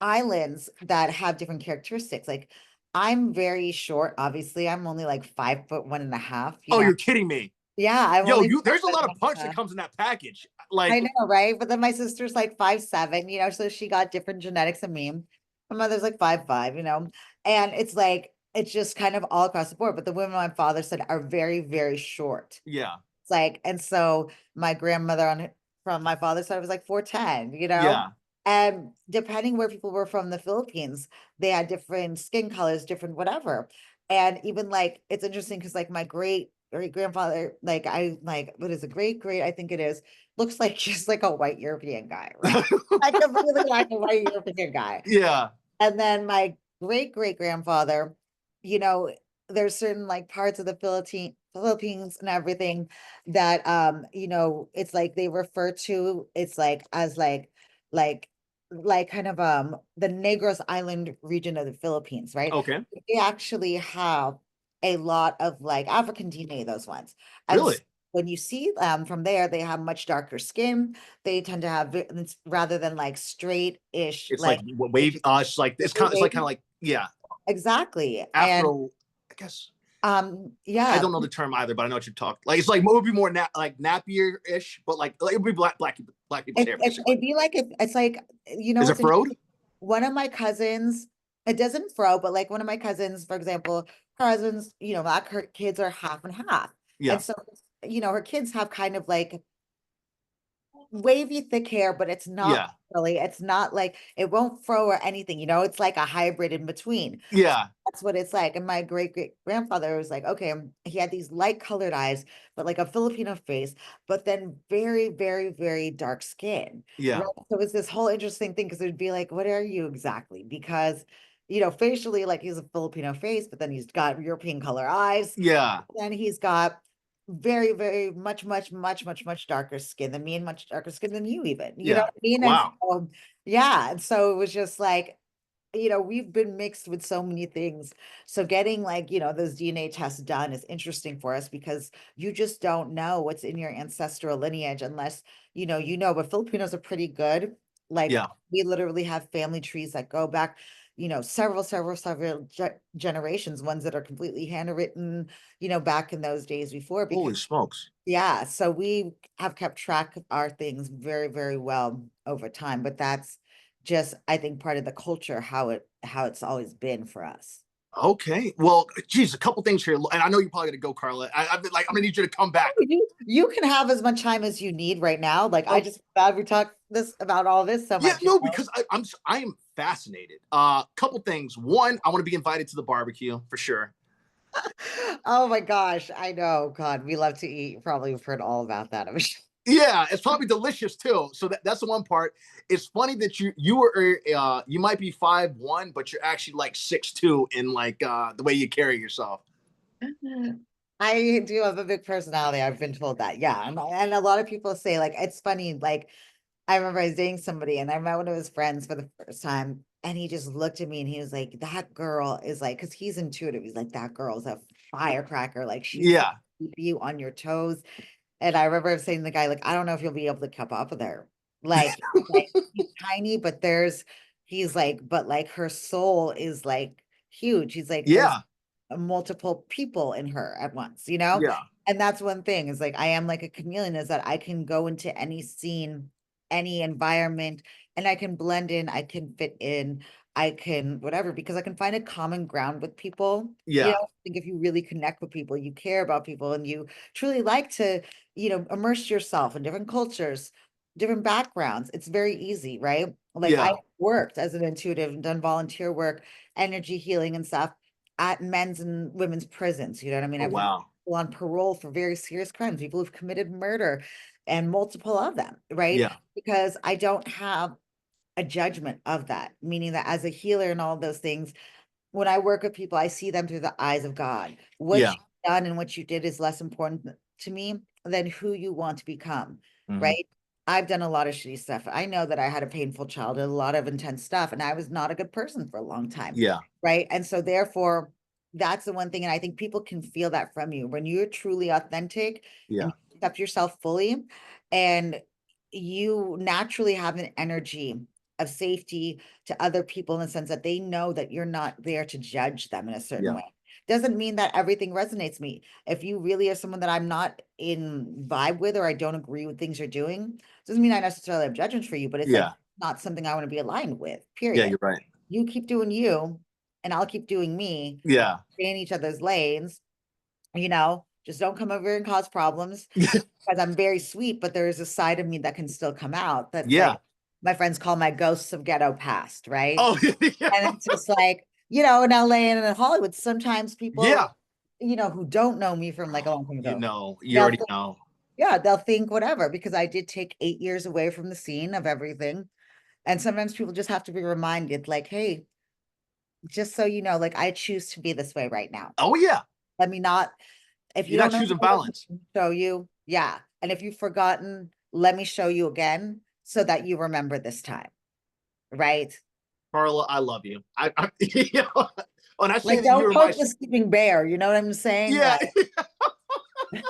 islands that have different characteristics. Like I'm very short, obviously. I'm only like 5 foot 1.5, Oh, you're kidding me. Yeah, I'm Yo, only five there's a foot lot of one punch and a that half. comes in that package. Like, I know, right? But then my sister's like 5'7", so she got different genetics than me. My mother's like 5'5", and it's like it's just kind of all across the board. But the women my father said are very, very short. yeah, It's like, and so my grandmother from my father's side was like 4'10", yeah, and depending where people were from the Philippines, they had different skin colors, different whatever. And even like it's interesting because like my great grandfather, like I like what is a great, I think it is, looks like just like a white European guy, right? Like a really like a white European guy. yeah, And then my great grandfather, you know, there's certain like parts of the Philippines and everything that it's like they refer to it's like as like kind of the Negros Island region of the Philippines, right? okay. They actually have a lot of like African DNA, those ones. And Really? when you see them from there, they have much darker skin. They tend to have rather than like straight-ish, It's like like wave. It's like it's like kind of like, yeah, exactly. And Afro. I guess I yeah, don't know the term either, but I know what you talk. Like, it's like, it would be more like Napier ish, but like it would be black people's hair basically. it'd be like if it's like Is it what's froed? interesting? One of my cousins, it doesn't fro, but like one of my cousins, for example, her husband's, like her kids are half and half. Yeah, And so, her kids have kind of like wavy thick hair, but it's not yeah, really, it's not like it won't fro or anything, it's like a hybrid in between. yeah, That's what it's like. And my great grandfather was like, okay, he had these light colored eyes, but like a Filipino face, but then very, very, very dark skin. Right. yeah, So it was this whole interesting thing because it would be like, what are you exactly? Because, facially, like he's a Filipino face, but then he's got European color eyes. yeah, Then he's got very, very much darker skin than me and much darker skin than you even, you know Yeah. what I mean? And Wow. so, yeah, and so it was just like, we've been mixed with so many things. So getting like, those DNA tests done is interesting for us because you just don't know what's in your ancestral lineage unless, but Filipinos are pretty good. Like Yeah. we literally have family trees that go back, several generations, ones that are completely handwritten, back in those days before, because Holy smokes. yeah, so we have kept track of our things very, very well over time, but that's just, I think, part of the culture, how it's always been for us. Okay. Well, geez, a couple things here. And I know you're probably gonna go, Carla. I've been like, I'm gonna need you to come back. You can have as much time as you need right now. Like I Oh, just glad we talked this about all this so yeah, much, no, because I am fascinated. Couple things. One, I want to be invited to the barbecue for sure. Oh my gosh, I know. God, we love to eat. Probably have heard all about that. I'm sure. Yeah, it's probably delicious too. So that's the one part. It's funny that you were you might be 5'1", but you're actually like 6'2" in like the way you carry yourself. I do have a big personality. I've been told that. Yeah. And a lot of people say, like, it's funny. Like, I remember I was dating somebody and I met one of his friends for the first time. And he just looked at me and he was like, that girl is like, because he's intuitive. He's like, that girl's a firecracker. Like, she's gonna Yeah, keep you on your toes. And I remember saying to the guy, like, I don't know if you'll be able to keep up with her. Like he's tiny, but he's like, but like her soul is like huge. He's like, there's yeah, multiple people in her at once, you know? yeah, And that's one thing is like I am like a chameleon, is that I can go into any scene, any environment, and I can blend in, I can fit in, I can whatever, because I can find a common ground with people. yeah, I think if you really connect with people, you care about people, and you truly like to, immerse yourself in different cultures, different backgrounds, it's very easy, right? Like I yeah. worked as an intuitive and done volunteer work, energy healing and stuff at men's and women's prisons. You know what I mean? Oh I've worked with wow. people on parole for very serious crimes, people who've committed murder and multiple of them, right? Yeah, Because I don't have a judgment of that, meaning that as a healer and all those things, when I work with people, I see them through the eyes of God. What yeah. you've done and what you did is less important to me than who you want to become, Hmm. right? I've done a lot of shitty stuff. I know that I had a painful childhood, a lot of intense stuff, and I was not a good person for a long time, Yeah, right? And so, therefore, that's the one thing. And I think people can feel that from you when you're truly authentic and yeah, you accept yourself fully, and you naturally have an energy of safety to other people in the sense that they know that you're not there to judge them in a certain yeah, way. Doesn't mean that everything resonates me. If you really are someone that I'm not in vibe with or I don't agree with things you're doing, doesn't mean I necessarily have judgments for you, but it's like yeah, not something I want to be aligned with, yeah. period. You're right. You keep doing you and I'll keep doing me, Yeah, stay in each other's lanes, just don't come over here and cause problems because I'm very sweet, but there is a side of me that can still come out. That's like yeah. my friends call my ghosts of ghetto past, right? Oh yeah, And it's just like, in LA and in Hollywood, sometimes people, yeah. who don't know me from like a long time You ago, know, you they'll already think, know. yeah, they'll think whatever, because I did take 8 years away from the scene of everything. And sometimes people just have to be reminded, like, hey, just so you know, like I choose to be this way right now. Oh yeah, Let me not, if you you're not don't know, choosing violence, show you. Yeah. And if you've forgotten, let me show you again so that you remember this time. Right. Carla. I love you. You know, when I say Like, that don't you're my, poke the sleeping bear. You know what I'm saying? yeah. Like,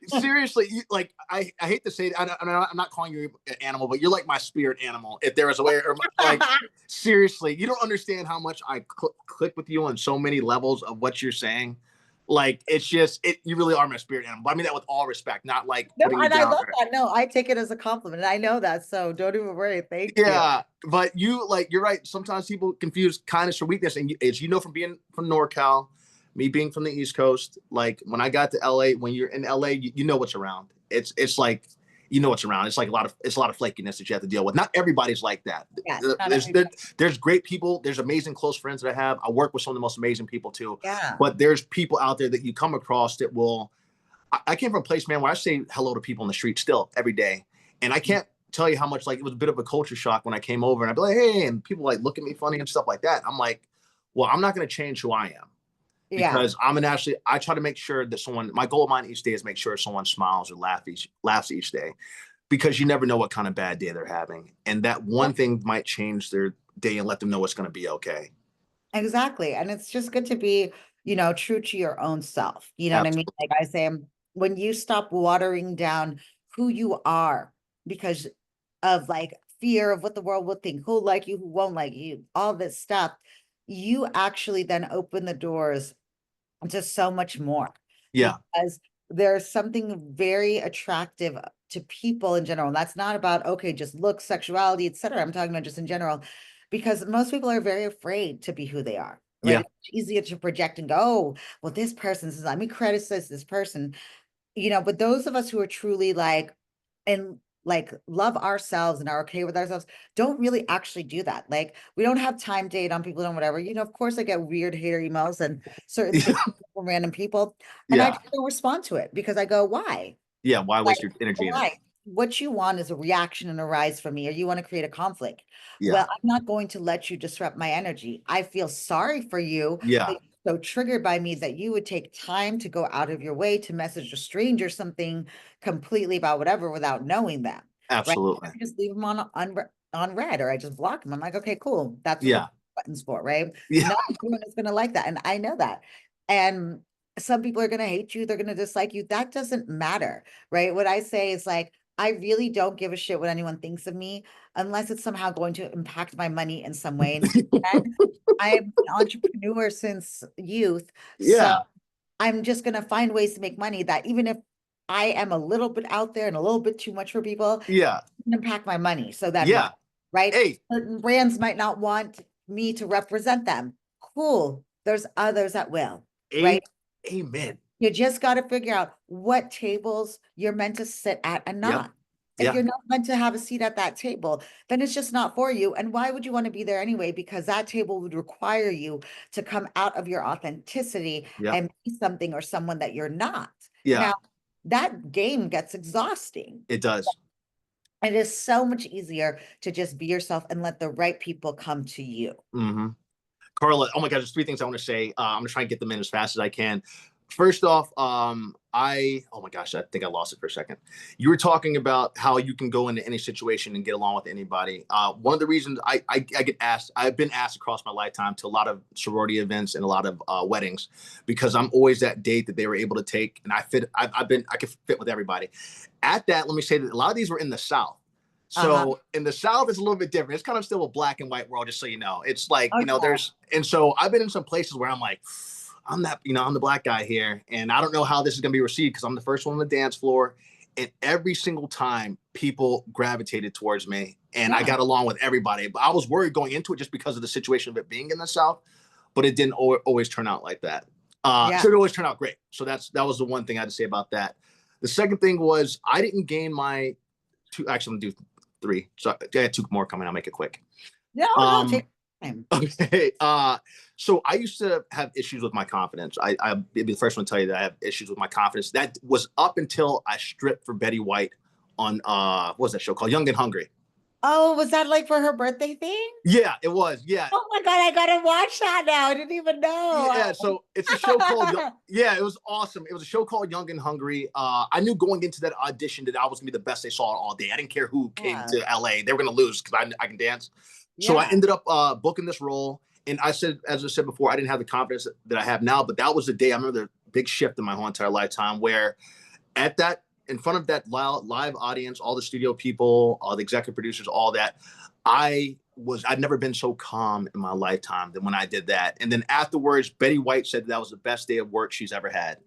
Seriously, like I hate to say it, I'm not calling you an animal, but you're like my spirit animal. If there was a way, or like seriously, you don't understand how much I click with you on so many levels of what you're saying. Like it's just you really are my spirit animal. But I mean that with all respect, not like no, putting you and I down. love that. No, I take it as a compliment. I know that. So don't even worry. Thank you. Yeah, but you're right. Sometimes people confuse kindness for weakness, and as you know from being from NorCal, me being from the East Coast, like when I got to LA, when you're in LA, you know what's around. It's like you know what's around. It's like a lot of flakiness that you have to deal with. Not everybody's like that. Yes. Not There's everybody. there's great people. There's amazing close friends that I have. I work with some of the most amazing people too. Yeah. But there's people out there that you come across that will. I came from a place, man, where I say hello to people in the street still every day, and I can't tell you how much like it was a bit of a culture shock when I came over, and I'd be like, hey, and people like look at me funny and stuff like that. I'm like, well, I'm not going to change who I am. Yeah. because I'm an actually I try to make sure that someone my goal of mine each day is make sure someone smiles or laughs each day, because you never know what kind of bad day they're having, and that one thing might change their day and let them know it's going to be okay. Exactly. And it's just good to be, true to your own self. You know what I mean? Absolutely. Like I say, when you stop watering down who you are because of like fear of what the world will think, who'll like you, who won't like you, all this stuff, you actually then open the doors to so much more Yeah. because there's something very attractive to people in general. And that's not about, okay, just look, sexuality, etc. I'm talking about just in general, because most people are very afraid to be who they are, right? Yeah. It's easier to project and go, oh, well, this person says, let me criticize this person, but those of us who are truly like, and like love ourselves and are okay with ourselves don't really actually do that. Like we don't have time to hate on people and whatever. Of course I get weird hater emails and certain things from random people. And I Yeah. just don't respond to it because I go, why? Yeah. Why Like, waste your energy in it? why? What you want is a reaction and a rise from me, or you want to create a conflict. Yeah. Well, I'm not going to let you disrupt my energy. I feel sorry for you Yeah. that you're so triggered by me that you would take time to go out of your way to message a stranger something completely about whatever without knowing them, right? I Absolutely. just leave them on red, or I just block them. I'm like, okay, cool. That's what the Yeah. button's for, right? Yeah. Not everyone is going to like that, and I know that. And some people are going to hate you. They're going to dislike you. That doesn't matter, right? What I say is like, I really don't give a shit what anyone thinks of me unless it's somehow going to impact my money in some way. And I'm an entrepreneur since youth. So Yeah. I'm just going to find ways to make money that even if I am a little bit out there and a little bit too much for people, Yeah. it can impact my money. So then Yeah. what? Right? Hey. Certain brands might not want me to represent them. Cool. There's others that will, A- right? Amen. You just got to figure out what tables you're meant to sit at and Yep. not. If Yeah. you're not meant to have a seat at that table, then it's just not for you. And why would you want to be there anyway? Because that table would require you to come out of your authenticity Yep. and be something or someone that you're not. Yeah. Now, that game gets exhausting. It does. It is so much easier to just be yourself and let the right people come to you. Mm-hmm. Carla, oh my God, there's three things I want to say. I'm gonna try and get them in as fast as I can. First off, oh my gosh, I think I lost it for a second. You were talking about how you can go into any situation and get along with anybody. One of the reasons I get asked, I've been asked across my lifetime to a lot of sorority events and a lot of weddings, because I'm always that date that they were able to take, and I can fit with everybody. At that, let me say that a lot of these were in the South. Uh-huh. So in the South, it's a little bit different. It's kind of still a black and white world, just so you know. It's like, Okay. and so I've been in some places where I'm like, I'm the black guy here, and I don't know how this is going to be received because I'm the first one on the dance floor. And every single time, people gravitated towards me, and I Yeah. got along with everybody. But I was worried going into it just because of the situation of it being in the South, but it didn't always turn out like that. Yeah. So it always turned out great. So that was the one thing I had to say about that. The second thing was I didn't gain my two. Actually, I'm gonna do three. So I had two more coming. I'll make it quick. No, no, take Um, time. okay. So I used to have issues with my confidence. I'd be the first one to tell you that I have issues with my confidence. That was up until I stripped for Betty White on what was that show called? Young and Hungry. Oh, was that like for her birthday thing? Yeah, it was. Yeah. Oh my God, I gotta watch that now. I didn't even know. Yeah, so it's a show called yeah, it was awesome. It was a show called Young and Hungry. I knew going into that audition that I was gonna be the best they saw all day. I didn't care who came Yeah. to LA; they were gonna lose because I can dance. So I Yeah. ended up booking this role, and as I said before, I didn't have the confidence that I have now. But that was the day I remember the big shift in my whole entire lifetime, where at that in front of that live audience, all the studio people, all the executive producers, all that, I'd never been so calm in my lifetime than when I did that. And then afterwards, Betty White said that was the best day of work she's ever had.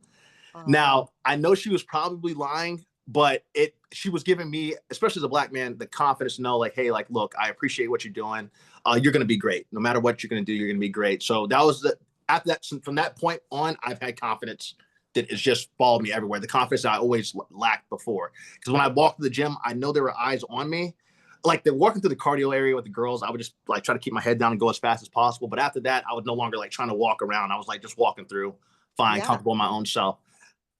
Oh, Now, I know she was probably lying, but she was giving me, especially as a black man, the confidence to know, like, hey, like, look, I appreciate what you're doing. You're gonna be great. No matter what you're gonna do, you're gonna be great. So that was after that, from that point on, I've had confidence that has just followed me everywhere. The confidence I always lacked before. Because when I walked to the gym, I know there were eyes on me. Like they're walking through the cardio area with the girls, I would just like try to keep my head down and go as fast as possible. But after that, I was no longer like trying to walk around. I was like just walking through, fine, yeah. comfortable in my own self.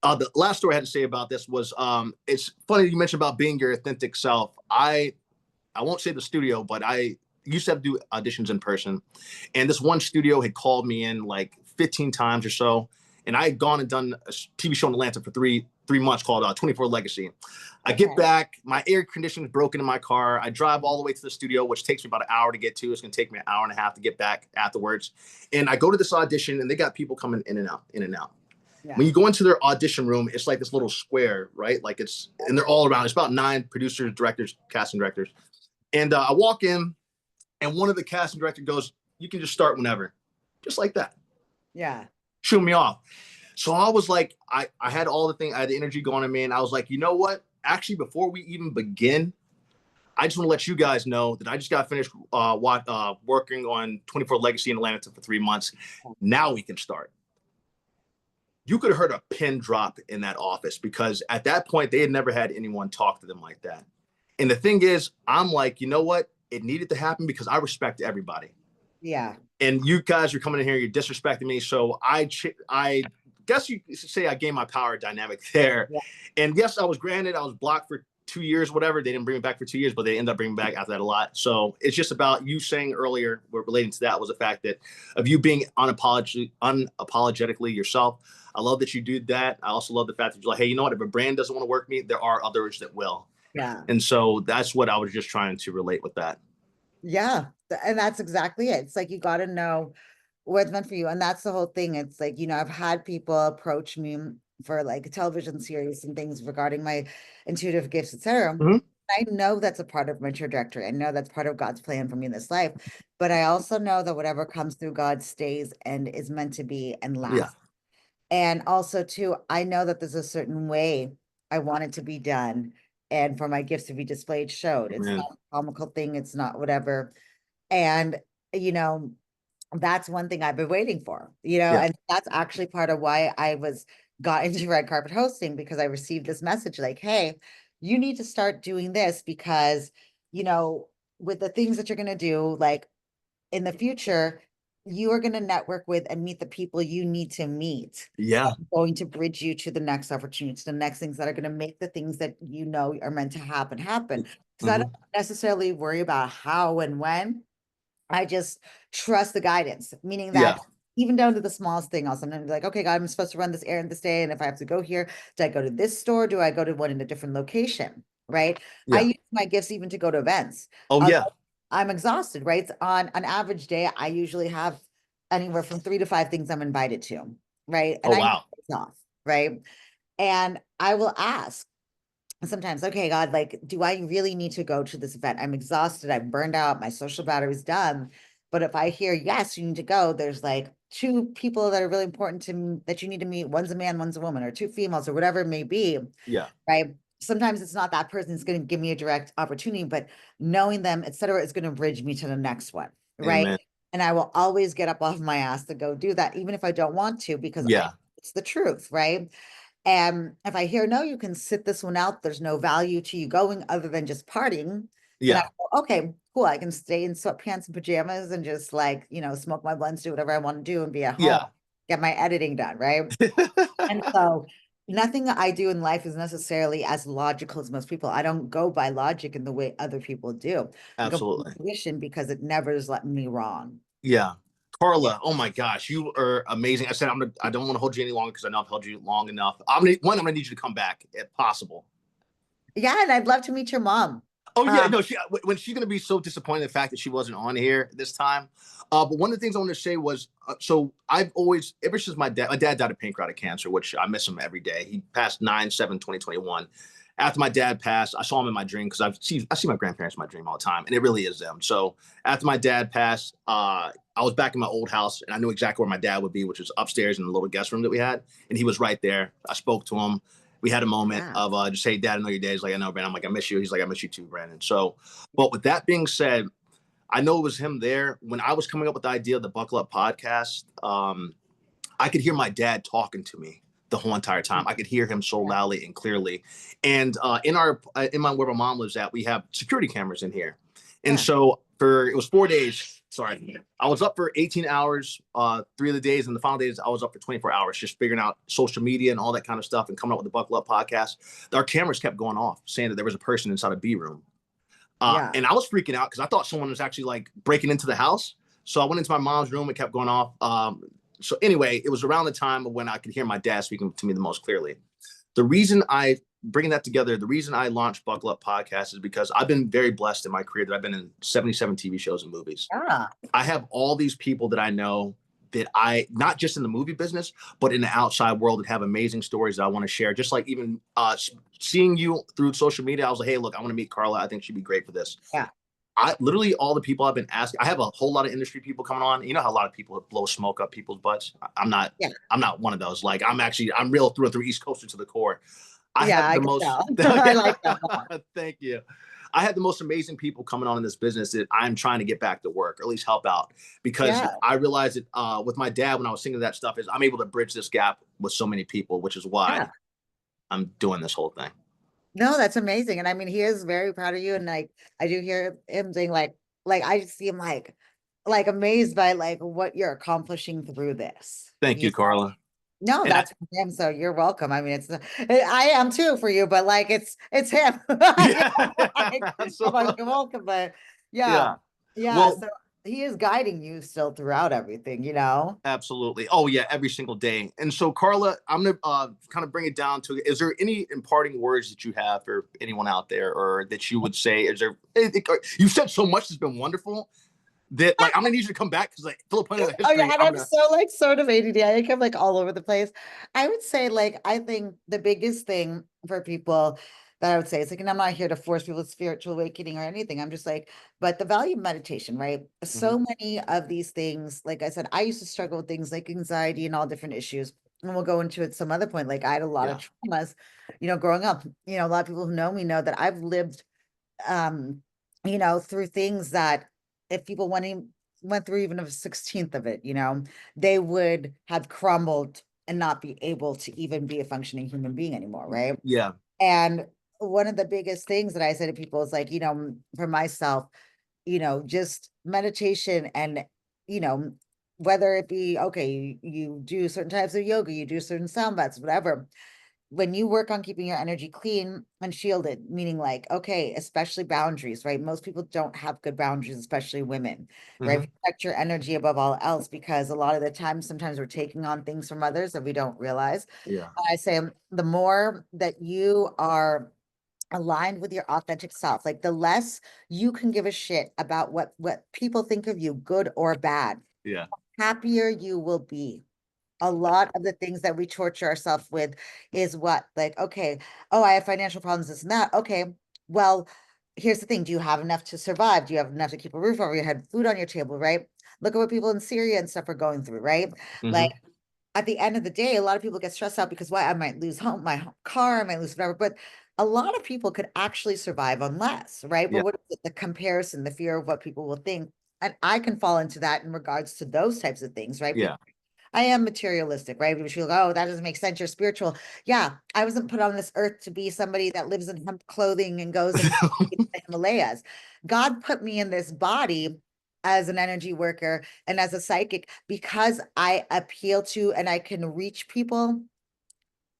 The last story I had to say about this was it's funny you mentioned about being your authentic self. I won't say the studio, but I used to have to do auditions in person. And this one studio had called me in like 15 times or so. And I had gone and done a TV show in Atlanta for three months called 24 Legacy. I get back, my air conditioning is broken in my car. I drive all the way to the studio, which takes me about an hour to get to. It's going to take me an hour and a half to get back afterwards. And I go to this audition, and they got people coming in and out, in and out. Yeah. When you go into their audition room, it's like this little square, right? Like and they're all around. It's about 9 producers, directors, casting directors. And I walk in, and one of the casting directors goes, "You can just start whenever." Just like that. Yeah. Shoot me off. So I was like, I had all the thing, I had the energy going in me, and I was like, you know what? Actually, before we even begin, I just want to let you guys know that I just got finished working on 24 Legacy in Atlanta for 3 months. Now we can start. You could have heard a pin drop in that office, because at that point, they had never had anyone talk to them like that. And the thing is, I'm like, you know what? It needed to happen because I respect everybody. Yeah. And you guys are coming in here, you're disrespecting me. So I guess you say I gained my power dynamic there. Yeah. And yes, I was blocked for 2 years, whatever. They didn't bring me back for 2 years, but they ended up bringing me back after that a lot. So it's just about you saying earlier, relating to that was the fact that of you being unapologetically yourself. I love that you do that. I also love the fact that you're like, hey, you know what? If a brand doesn't want to work me, there are others that will. Yeah. And so that's what I was just trying to relate with that. Yeah. And that's exactly it. It's like, you got to know what's meant for you. And that's the whole thing. It's like, I've had people approach me for like a television series and things regarding my intuitive gifts, etc. Mm-hmm. I know that's a part of my trajectory. I know that's part of God's plan for me in this life. But I also know that whatever comes through God stays and is meant to be and lasts. Yeah. And also, too, I know that there's a certain way I want it to be done. And for my gifts to be displayed, showed. It's not a comical thing. It's not whatever. And, that's one thing I've been waiting for, and that's actually part of why I got into red carpet hosting, because I received this message like, hey, you need to start doing this because, with the things that you're going to do, like in the future, you are going to network with and meet the people you need to meet. Yeah. Going to bridge you to the next opportunity, to the next things that are going to make the things that are meant to happen. Because I don't necessarily worry about how and when. I just trust the guidance, meaning that even down to the smallest thing, I'll sometimes be like, okay, God, I'm supposed to run this errand this day. And if I have to go here, do I go to this store? Do I go to one in a different location? Right. Yeah. I use my gifts even to go to events. Oh, yeah. I'm exhausted, right? On an average day, I usually have anywhere from 3 to 5 things I'm invited to. Right. And wow. Off, right. And I will ask sometimes, okay, God, like, do I really need to go to this event? I'm exhausted. I'm burned out. My social battery's done. But if I hear, yes, you need to go, there's like 2 people that are really important to me that you need to meet. One's a man, one's a woman, or 2 females, or whatever it may be. Yeah. Right. Sometimes it's not that person that's going to give me a direct opportunity, but knowing them, et cetera, is going to bridge me to the next one. Right. Amen. And I will always get up off my ass to go do that, even if I don't want to, because it's the truth. Right. And if I hear, no, you can sit this one out, there's no value to you going other than just partying. Yeah. Then I go, okay, cool. I can stay in sweatpants and pajamas and just like, smoke my blunts, do whatever I want to do and be at home, get my editing done. Right. And so nothing I do in life is necessarily as logical as most people. I don't go by logic in the way other people do. Absolutely. I go by intuition because it never has let me wrong. Yeah. Carla, oh my gosh, you are amazing. I said I don't want to hold you any longer because I know I've held you long enough. I'm gonna need you to come back if possible. Yeah, and I'd love to meet your mom. Oh yeah, no, when she's gonna be so disappointed in the fact that she wasn't on here this time. But one of the things I wanted to say was, so I've always, ever since my dad died of pancreatic cancer, which I miss him every day. He passed 9/7/2021. After my dad passed, I saw him in my dream because I see my grandparents in my dream all the time, and it really is them. So after my dad passed, I was back in my old house, and I knew exactly where my dad would be, which was upstairs in the little guest room that we had, and he was right there. I spoke to him. We had a moment of just, hey, Dad, I know your day. He's like, I know, Brandon. I'm like, I miss you. He's like, I miss you too, Brandon. So, but with that being said, I know it was him there. When I was coming up with the idea of the Buckle Up podcast, I could hear my dad talking to me the whole entire time. I could hear him so loudly and clearly. And where my mom lives at, we have security cameras in here. And so it was 4 days. Sorry, I was up for 18 hours, 3 of the days, and the final days I was up for 24 hours, just figuring out social media and all that kind of stuff and coming up with the Buckle Up podcast. Our cameras kept going off, saying that there was a person inside a B room. And I was freaking out because I thought someone was actually like breaking into the house. So I went into my mom's room and kept going off. So anyway, it was around the time of when I could hear my dad speaking to me the most clearly. The reason I bringing that together, the reason I launched Buckle Up Podcast is because I've been very blessed in my career that I've been in 77 TV shows and movies. Yeah. I have all these people that I know that I, not just in the movie business, but in the outside world, that have amazing stories that I want to share. Just like even seeing you through social media, I was like, hey, look, I want to meet Carla. I think she'd be great for this. Yeah. I literally, all the people I've been asking, I have a whole lot of industry people coming on. You know how a lot of people blow smoke up people's butts. Yeah. I'm not one of those. Like I'm real through and through, East Coaster to the core. I Yeah, have I the can most, tell. I like that more. thank you. I had the most amazing people coming on in this business that I'm trying to get back to work, or at least help out, because Yeah. I realized that with my dad, when I was thinking of that stuff, is I'm able to bridge this gap with so many people, which is why Yeah. I'm doing this whole thing. No, that's amazing. And I mean, he is very proud of you. And like, I do hear him saying I just see him like amazed by like what you're accomplishing through this. Thank You you, Carla. No, And I, that's for him. So you're welcome. I mean, I am too for you, but like it's him. You yeah, know, like, I'm like, absolutely. you're welcome, but yeah, Yeah. yeah. Well, So he is guiding you still throughout everything, you know? absolutely. Oh yeah, every single day. And so, Carla, I'm gonna kind of bring it down to: is there any imparting words that you have for anyone out there, or that you would say? Is there? You've said so much that's been wonderful that like I'm gonna need you to come back because like Filipino Oh yeah, history. and I'm I'm gonna. so like sort of ADD. I think I'm like all over the place. I would say like I think the biggest thing for people that I would say is like, and I'm not here to force people's spiritual awakening or anything. I'm just like, but the value of meditation, right? Mhm. So many of these things, like I said, I used to struggle with things like anxiety and all different issues. And we'll go into it some other point. Like I had a lot of Yeah. traumas, growing up. A lot of people who know me know that I've lived um, through things that if people went through even a 16th of it, they would have crumbled and not be able to even be a functioning human being anymore, right? Yeah. And one of the biggest things that I say to people is like, for myself, just meditation and, you know, whether it be okay, you do certain types of yoga, you do certain sound baths, whatever, when you work on keeping your energy clean and shielded, meaning like, okay, especially boundaries, right? Most people don't have good boundaries, especially women, right? Hmm. Protect your energy above all else, because a lot of the time, sometimes we're taking on things from others that we don't realize. Yeah. I say the more that you are aligned with your authentic self, like the less you can give a shit about what people think of you, good or bad, Yeah. happier you will be. A lot of the things that we torture ourselves with is what, like, okay, oh, I have financial problems, this and that. Okay, well, here's the thing. Do you have enough to survive? Do you have enough to keep a roof over your head, food on your table, right? Look at what people in Syria and stuff are going through, right? Like Hmm. at the end of the day, a lot of people get stressed out because why? I might lose my car, I might lose whatever, but a lot of people could actually survive on less, right? But Yeah. what is it? The comparison, the fear of what people will think. And I can fall into that in regards to those types of things, right? Yeah. I am materialistic, right? Which you go, oh, that doesn't make sense. You're spiritual. Yeah, I wasn't put on this earth to be somebody that lives in hemp clothing and goes and the Himalayas. God put me in this body as an energy worker and as a psychic because I appeal to and I can reach people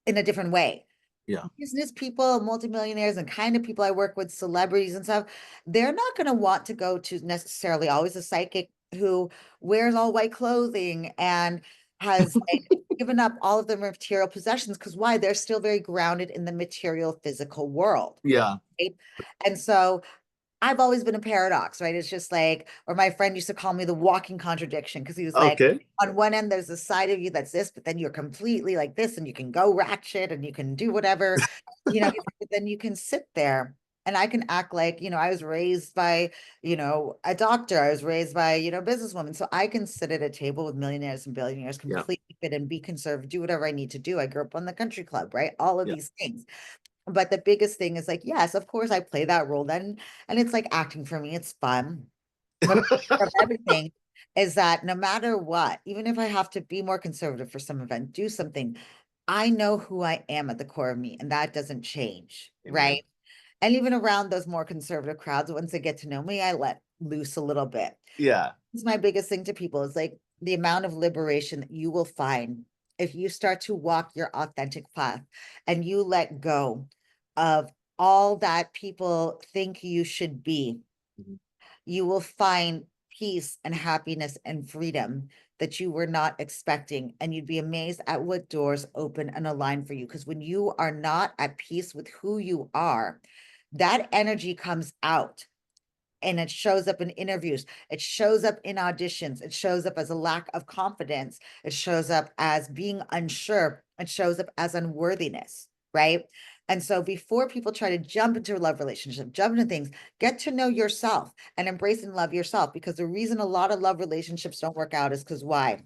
in a different way. Yeah. Business people, multimillionaires, and kind of people I work with, celebrities and stuff, they're not going to want to go to necessarily always a psychic who wears all white clothing and has like given up all of their material possessions. Because why? They're still very grounded in the material physical world. Yeah. Right? And so I've always been a paradox, right? It's just like, or my friend used to call me the walking contradiction because he was like, Okay. on one end, there's a side of you that's this, but then you're completely like this, and you can go ratchet and you can do whatever, but then you can sit there and I can act like, I was raised by, a doctor, I was raised by, businesswoman. So I can sit at a table with millionaires and billionaires, Yeah. completely fit and be conservative, do whatever I need to do. I grew up on the country club, right? All of Yeah. these things. But the biggest thing is like, yes, of course I play that role then. And it's like acting for me, it's fun. But from everything is that no matter what, even if I have to be more conservative for some event, do something, I know who I am at the core of me, and that doesn't change, Amen. right? And even around those more conservative crowds, once they get to know me, I let loose a little bit. Yeah. It's my biggest thing to people is like the amount of liberation that you will find if you start to walk your authentic path and you let go of all that people think you should be. Mhm. You will find peace and happiness and freedom that you were not expecting. And you'd be amazed at what doors open and align for you. Because when you are not at peace with who you are, that energy comes out and it shows up in interviews. It shows up in auditions. It shows up as a lack of confidence. It shows up as being unsure. It shows up as unworthiness, right? And so before people try to jump into a love relationship, jump into things, get to know yourself and embrace and love yourself. Because the reason a lot of love relationships don't work out is because why?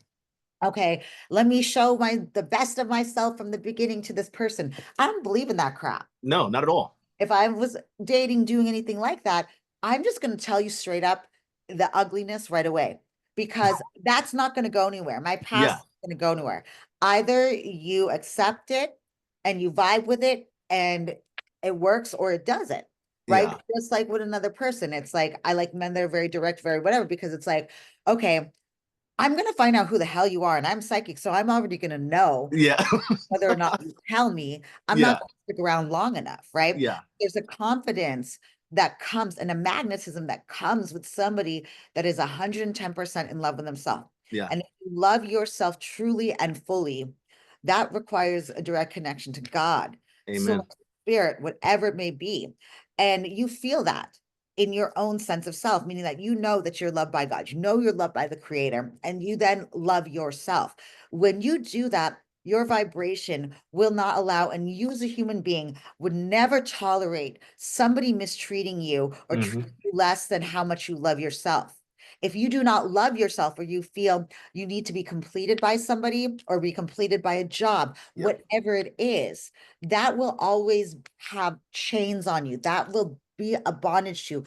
Okay, let me show the best of myself from the beginning to this person. I don't believe in that crap. No, not at all. If I was dating, doing anything like that, I'm just going to tell you straight up the ugliness right away, because that's not going to go anywhere. My past Yeah. is going to go nowhere. Either you accept it and you vibe with it and it works, or it doesn't. Right. Yeah. Just like with another person. It's like, I like men that are very direct, very whatever, because it's like, okay, I'm going to find out who the hell you are. And I'm psychic. So I'm already going to know Yeah. whether or not you tell me. I'm not Yeah. going to stick around long enough, right? Yeah. There's a confidence that comes and a magnetism that comes with somebody that is 110% in love with themselves. Yeah. And if you love yourself truly and fully, that requires a direct connection to God, soul, Amen. spirit, whatever it may be. And you feel that in your own sense of self, meaning that you know that you're loved by God, you know you're loved by the Creator, and you then love yourself. When you do that, your vibration will not allow, and you as a human being would never tolerate somebody mistreating you or Hmm. treating you less than how much you love yourself. If you do not love yourself, or you feel you need to be completed by somebody or be completed by a job, Yep. whatever it is, that will always have chains on you. That will be a bondage to you,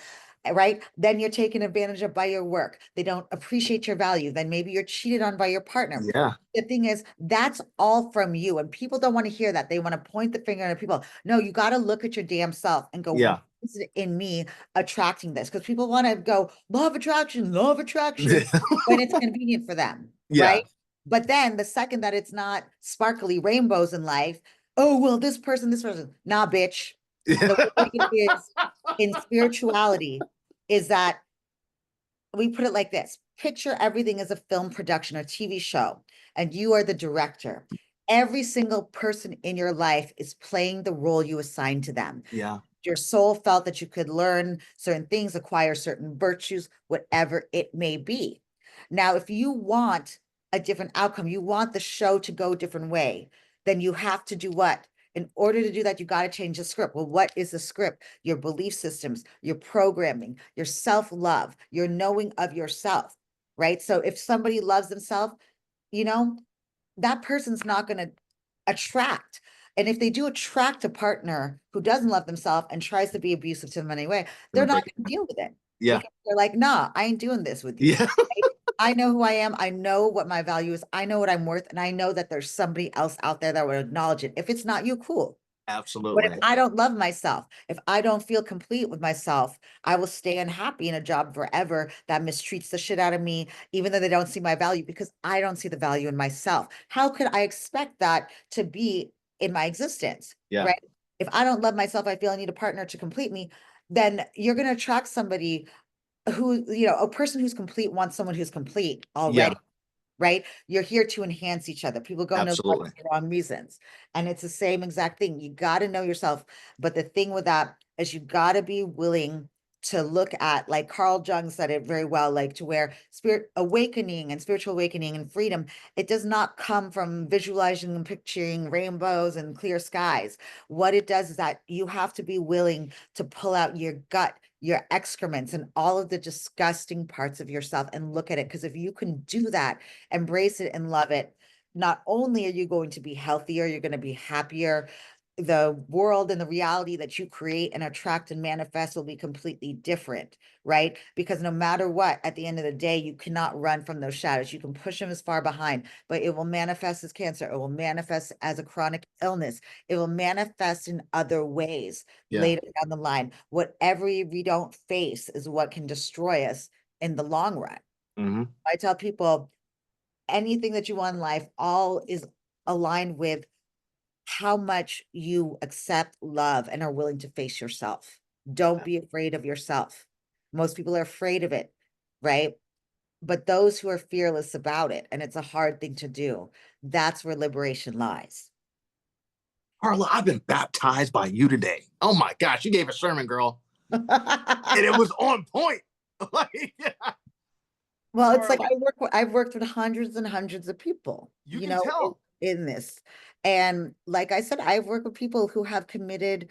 right? Then you're taken advantage of by your work. They don't appreciate your value. Then maybe you're cheated on by your partner. Yeah. The thing is, that's all from you. And people don't want to hear that. They want to point the finger at people. No, you got to look at your damn self and go, what Yeah. is it in me attracting this? Because people want to go, love attraction, when it's convenient for them, Yeah. right? But then the second that it's not sparkly rainbows in life, oh, well, this person, nah, bitch. The way it is in spirituality is that we put it like this: picture everything as a film production or TV show, and you are the director. Every single person in your life is playing the role you assigned to them. Yeah. Your soul felt that you could learn certain things, acquire certain virtues, whatever it may be. Now, if you want a different outcome, you want the show to go a different way, then you have to do what? In order to do that, you got to change the script. Well, what is the script? Your belief systems, your programming, your self-love, your knowing of yourself, right? So if somebody loves themselves, you know, that person's not going to attract. And if they do attract a partner who doesn't love themselves and tries to be abusive to them anyway, Gonna they're not break going it. to deal with it, Yeah. because they're like, nah, I ain't doing this with you. Yeah. Right? I know who I am. I know what my value is. I know what I'm worth. And I know that there's somebody else out there that would acknowledge it. If it's not you, cool. But if Absolutely. I don't love myself, if I don't feel complete with myself, I will stay unhappy in a job forever that mistreats the shit out of me, even though they don't see my value, because I don't see the value in myself. How could I expect that to be in my existence? Yeah. Right? If I don't love myself, I feel I need a partner to complete me, then you're going to attract somebody who, a person who's complete wants someone who's complete Yeah. already, right? You're here to enhance each other. People go into love Absolutely. for the wrong reasons. And it's the same exact thing. You got to know yourself. But the thing with that is you got to be willing to look at, like Carl Jung said it very well, like to where spirit awakening and spiritual awakening and freedom, it does not come from visualizing and picturing rainbows and clear skies. What it does is that you have to be willing to pull out your gut, your excrements, and all of the disgusting parts of yourself and look at it. Because if you can do that, embrace it and love it, not only are you going to be healthier, you're going to be happier. The world and the reality that you create and attract and manifest will be completely different, right? Because no matter what, at the end of the day, you cannot run from those shadows. You can push them as far behind, but it will manifest as cancer. It will manifest as a chronic illness. It will manifest in other ways Yeah. later down the line. Whatever we don't face is what can destroy us in the long run. Hmm. I tell people, anything that you want in life, all is aligned with how much you accept love and are willing to face yourself. Don't be afraid of yourself. Most people are afraid of it, right? but those who are fearless about it, and it's a hard thing to do, that's where liberation lies. Carla, I've been baptized by you today. Oh my gosh, you gave a sermon, girl, and it was on point. Like, yeah, Well, it's like Carla, I've worked with hundreds and hundreds of people, you can tell. in this. And like I said, I've worked with people who have committed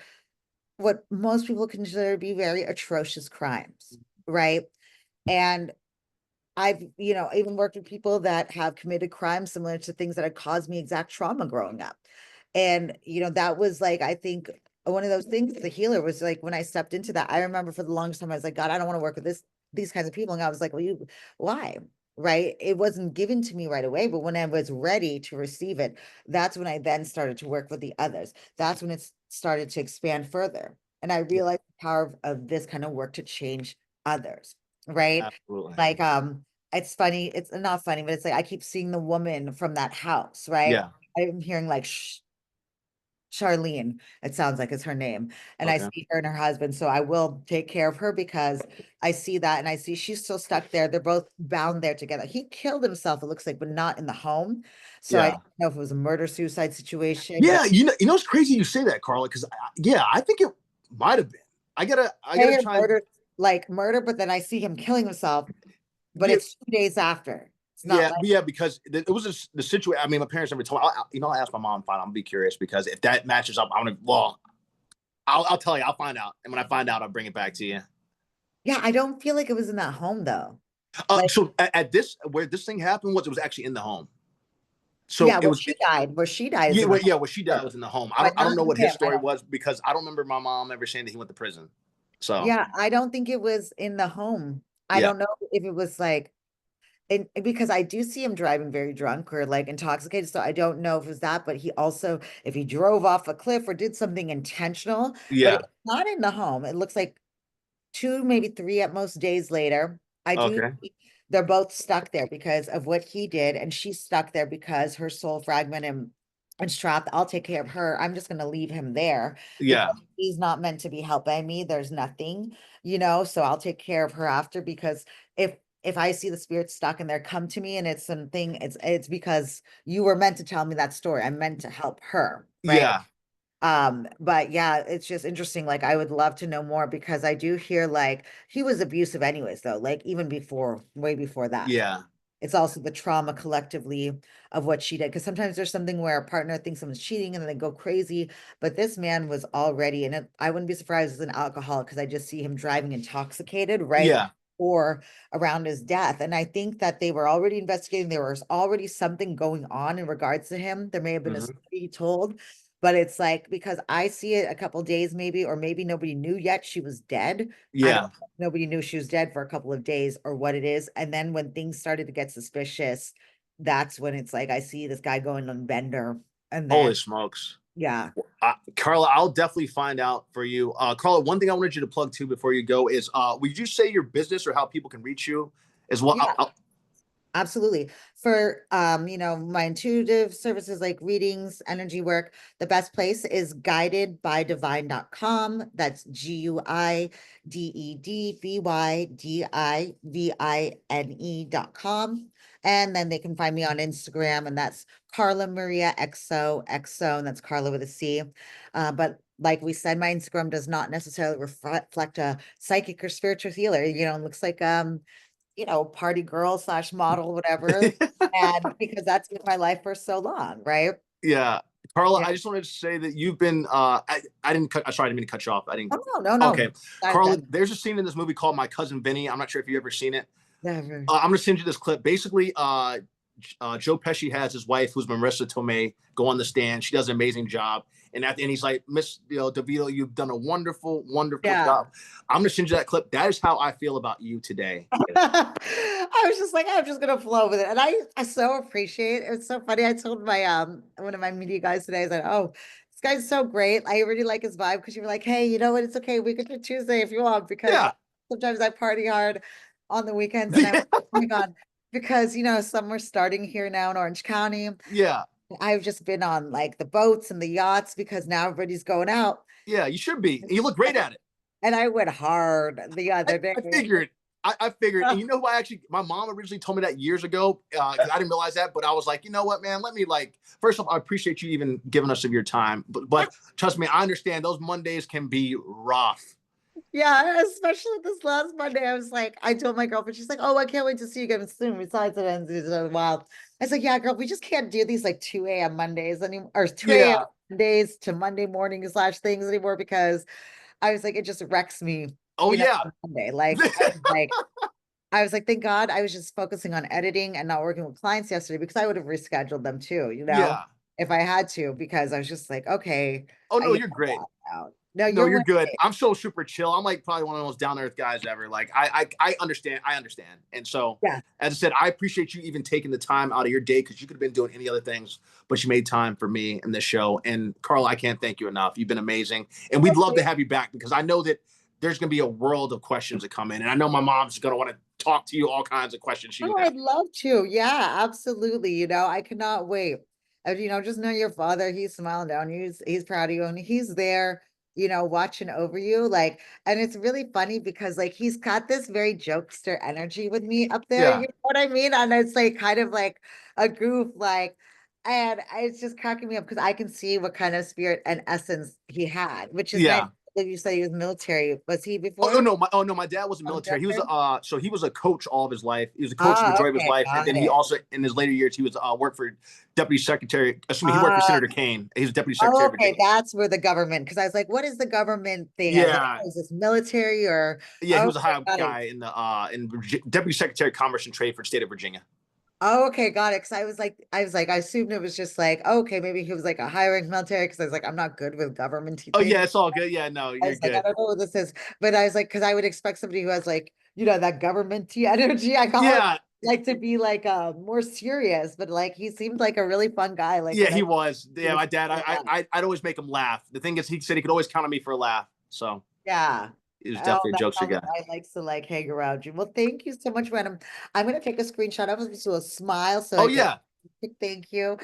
what most people consider to be very atrocious crimes, right? And I've, even worked with people that have committed crimes similar to things that had caused me exact trauma growing up. And, that was like, I think one of those things, the healer was like, when I stepped into that, I remember for the longest time, I was like, God, I don't want to work with these kinds of people. And I was like, well, why? Right. It wasn't given to me right away, but when I was ready to receive it, that's when I then started to work with the others. That's when it started to expand further. And I Yeah, realized the power of this kind of work to change others. Right. absolutely. Like, it's funny, it's not funny, but it's like I keep seeing the woman from that house, right? Yeah. I'm hearing like Charlene, it sounds like it's her name. And I Okay. see her and her husband. So I will take care of her because I see that and I see she's still stuck there. They're both bound there together. He killed himself, it looks like, but not in the home. So I Yeah. don't know if it was a murder suicide situation, but Yeah. It's crazy you say that, Carla, because yeah, I think it might have been. I gotta I hear try. murder, like murder, but then I see him killing himself, but Yeah. it's 2 days after. It's not Yeah, like, yeah, because it was the situation. I mean, my parents never told me. I'll ask my mom. Fine, I'll be curious because if that matches up, I'm gonna. Well, I'll tell you. I'll find out, and when I find out, I'll bring it back to you. yeah, I don't feel like it was in that home though. Like, So at this where this thing happened was it was actually in the home. So yeah, it was. where she died is Yeah, in the well, home, yeah, where she died sure, was in the home. but I not don't know with what his him. I story don't. was because I don't remember my mom ever saying that he went to prison. So Yeah, I don't think it was in the home. I yeah, don't know if it was like, because I do see him driving very drunk or like intoxicated. So I don't know if it was that, but he also, if he drove off a cliff or did something intentional, but yeah, it's not in the home. It looks like 2, maybe 3 at most days later. I do. okay, They're both stuck there because of what he did, and she's stuck there because her soul fragment and trapped. I'll take care of her. I'm just going to leave him there yeah, because he's not meant to be helped by me. There's nothing, so I'll take care of her after because if I see the spirit stuck in there, come to me and it's something, it's because you were meant to tell me that story. I'm meant to help her, right? yeah, But yeah, it's just interesting. Like, I would love to know more because I do hear like he was abusive anyways, though, like even before, way before that. yeah, It's also the trauma collectively of what she did. Because sometimes there's something where a partner thinks someone's cheating and then they go crazy. But this man was already, and I wouldn't be surprised as an alcoholic because I just see him driving intoxicated, right? yeah, Or around his death. And I think that they were already investigating. There was already something going on in regards to him. There may have been a hmm story he told, but it's like, because I see it a couple days maybe, or maybe nobody knew yet she was dead. I don't yeah. know, nobody knew she was dead for a couple of days or what it is. And then when things started to get suspicious, that's when it's like I see this guy going on bender. And then Holy smokes. yeah. Carla, I'll definitely find out for you. Carla, one thing I wanted you to plug to before you go is, would you say your business or how people can reach you as well? Yeah. Absolutely. For my intuitive services like readings, energy work, the best place is guidedbydivine.com. That's guidedbydivine.com. And then they can find me on Instagram, and that's Carla Maria XOXO, and that's Carla with a C. But like we said, my Instagram does not necessarily reflect a psychic or spiritual healer. It looks like party girl slash model, whatever. And because that's been my life for so long, right? Yeah. Carla, Yeah. I just wanted to say that you've been, I didn't cut, I sorry, I didn't mean to cut you off. I didn't. Oh, no, no, no. Okay. Carla, there's a scene in this movie called My Cousin Vinny. I'm not sure if you've ever seen it. Never. I'm gonna send you this clip. Basically, Joe Pesci has his wife, who's Marissa Tomei, go on the stand. She does an amazing job, and at the end, he's like, "Miss, DeVito, you've done a wonderful, wonderful Yeah. job." I'm gonna send you that clip. That is how I feel about you today. I was just like, I'm just gonna flow with it. And I so appreciate it. It's so funny. I told my one of my media guys today, I said, oh, this guy's so great. I really like his vibe because you were like, hey, you know what? It's okay. We could do Tuesday if you want, because Yeah, sometimes I party hard on the weekends and I'm like, oh my God, because summer's starting here now in Orange County. yeah, I've just been on like the boats and the yachts because now everybody's going out. yeah. You should be. And you look great at it. And I went hard the other day. I figured. I figured, and you know who my mom originally told me that years ago, because I didn't realize that, but I was like, you know what, man, let me like, first off, I appreciate you even giving us of your time, but trust me, I understand those Mondays can be rough. Yeah, especially this last Monday. I was like, I told my girlfriend, she's like, oh, I can't wait to see you again soon. Besides, it ends wild. I was like, yeah, girl, we just can't do these like 2 a.m. Mondays anymore, or 2 a.m. Yeah. Mondays to Monday morning slash things anymore because I was like, it just wrecks me, Oh yeah. on Monday. I was like, thank God I was just focusing on editing and not working with clients yesterday because I would have rescheduled them too, Yeah. if I had to, because I was just like, okay, Oh no, I you're great. out. No, No, you're you're way. good. I'm so super chill. I'm like probably one of the most down to earth guys ever. Like I understand. I understand. And so, Yeah. as I said, I appreciate you even taking the time out of your day because you could have been doing any other things, but you made time for me and this show. And Carla, I can't thank you enough. You've been amazing, and we'd love to have you back because I know that there's going to be a world of questions that come in, and I know my mom's going to want to talk to you all kinds of questions she Oh, has. I'd love to. Yeah, absolutely. I cannot wait. And just know your father, he's smiling down. He's proud of you and he's there, watching over you. Like, and it's really funny because like he's got this very jokester energy with me up there. You Yeah, know what I mean? And it's like kind of like a goof, like, and it's just cracking me up because I can see what kind of spirit and essence he had, which is nice. yeah. Like you said he was military. Was he Oh before? no, my dad wasn't military. He was so he was a coach all of his life. He was a coach the Ah, majority of his okay, life, and got then he it. also in his later years he was worked for deputy secretary. Excuse me, he worked for Ah, Senator Kane. He was deputy secretary oh, of okay, Virginia. that's where the government, because I was like, what is the government thing? I was like, Yeah, oh, is this military or yeah, he was a okay, high got it. guy in the deputy secretary of commerce and trade for the state of Virginia. Oh, okay, got it. Because I assumed it was just like, oh, okay, maybe he was like a high rank military. Because I was like, I'm not good with governmenty Oh yeah, things. it's all good. Yeah, no, I you're was like, I good. don't know what this is, but I was like, because I would expect somebody who has like, that governmenty energy. I call it Yeah, like to be like more serious, but like he seemed like a really fun guy. Like yeah, when he I was. he Yeah, was my dad. I'd always make him laugh. The thing is, he said he could always count on me for a laugh. So Yeah. he was Oh, definitely a that's jokester how the guy. guy likes to like hang around you. Well, thank you so much, Random. I'm gonna take a screenshot of it to a smile so Oh I can yeah, thank you.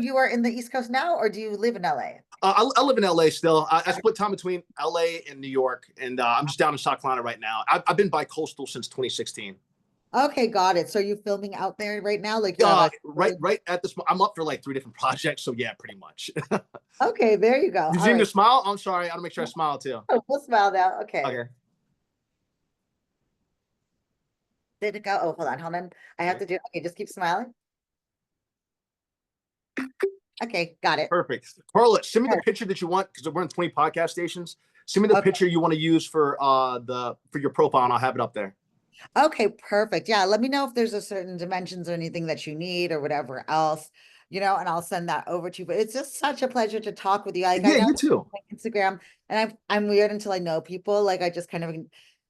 You are in the East Coast now, or do you live in LA? I live in LA still. I split time between LA and New York, and I'm just down in South Carolina right now. I've been bi-coastal since 2016. Okay, got it. So are you filming out there right now? Like you have a Right at this, I'm up for like 3 different projects. So yeah, pretty much. okay, there you go. You All seeing right. the smile? I'm sorry. I gotta make sure I smile too. Oh, we'll smile now. Okay. Okay. Did it go? Oh, hold on, hold on. I have Okay. to do okay, just keep smiling. Okay, got it. Perfect. Carla, send me the Sure. picture that you want because we're on 20 podcast stations. Send me the Okay. picture you want to use for your profile, and I'll have it up there. Okay, perfect. Yeah, let me know if there's a certain dimensions or anything that you need or whatever else, and I'll send that over to you. But it's just such a pleasure to talk with you. Like I Yeah, know you too. my Instagram, and I'm weird until I know people. Like I just kind of,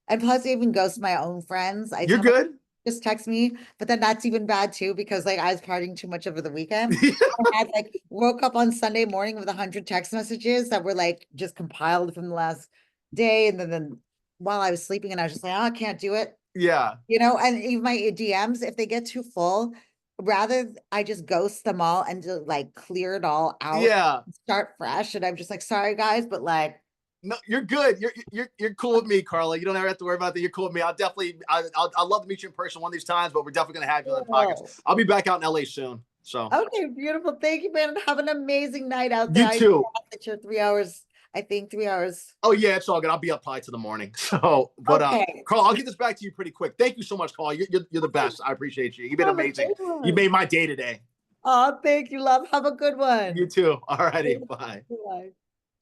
and plus I even ghost my own friends. I You're tell my good. just text me, but then that's even bad too because like I was partying too much over the weekend. I had like woke up on Sunday morning with 100 text messages that were like just compiled from the last day, and then while I was sleeping, and I was just like, oh, I can't do it. Yeah. And even my DMs, if they get too full, rather I just ghost them all and just like clear it all out, Yeah. start fresh. And I'm just like, sorry guys, but like, No, you're good. You're cool with me, Carla. You don't ever have to worry about that. You're cool with me. I'll love to meet you in person one of these times, but we're definitely gonna have you on the podcast. oh, I'll be back out in LA soon. So okay, beautiful. Thank you, man. Have an amazing night out there. you I too. know that you're 3 hours, I think 3 hours. Oh yeah, it's all good. I'll be up probably to the morning. So, but Okay. Carl, I'll get this back to you pretty quick. Thank you so much, Carl. You're the best. I appreciate you. You've been Have a amazing. good You made one. my day today. Oh, thank you, love. Have a good You one. too. All righty. Bye. Bye.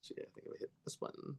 See, I think I hit this button.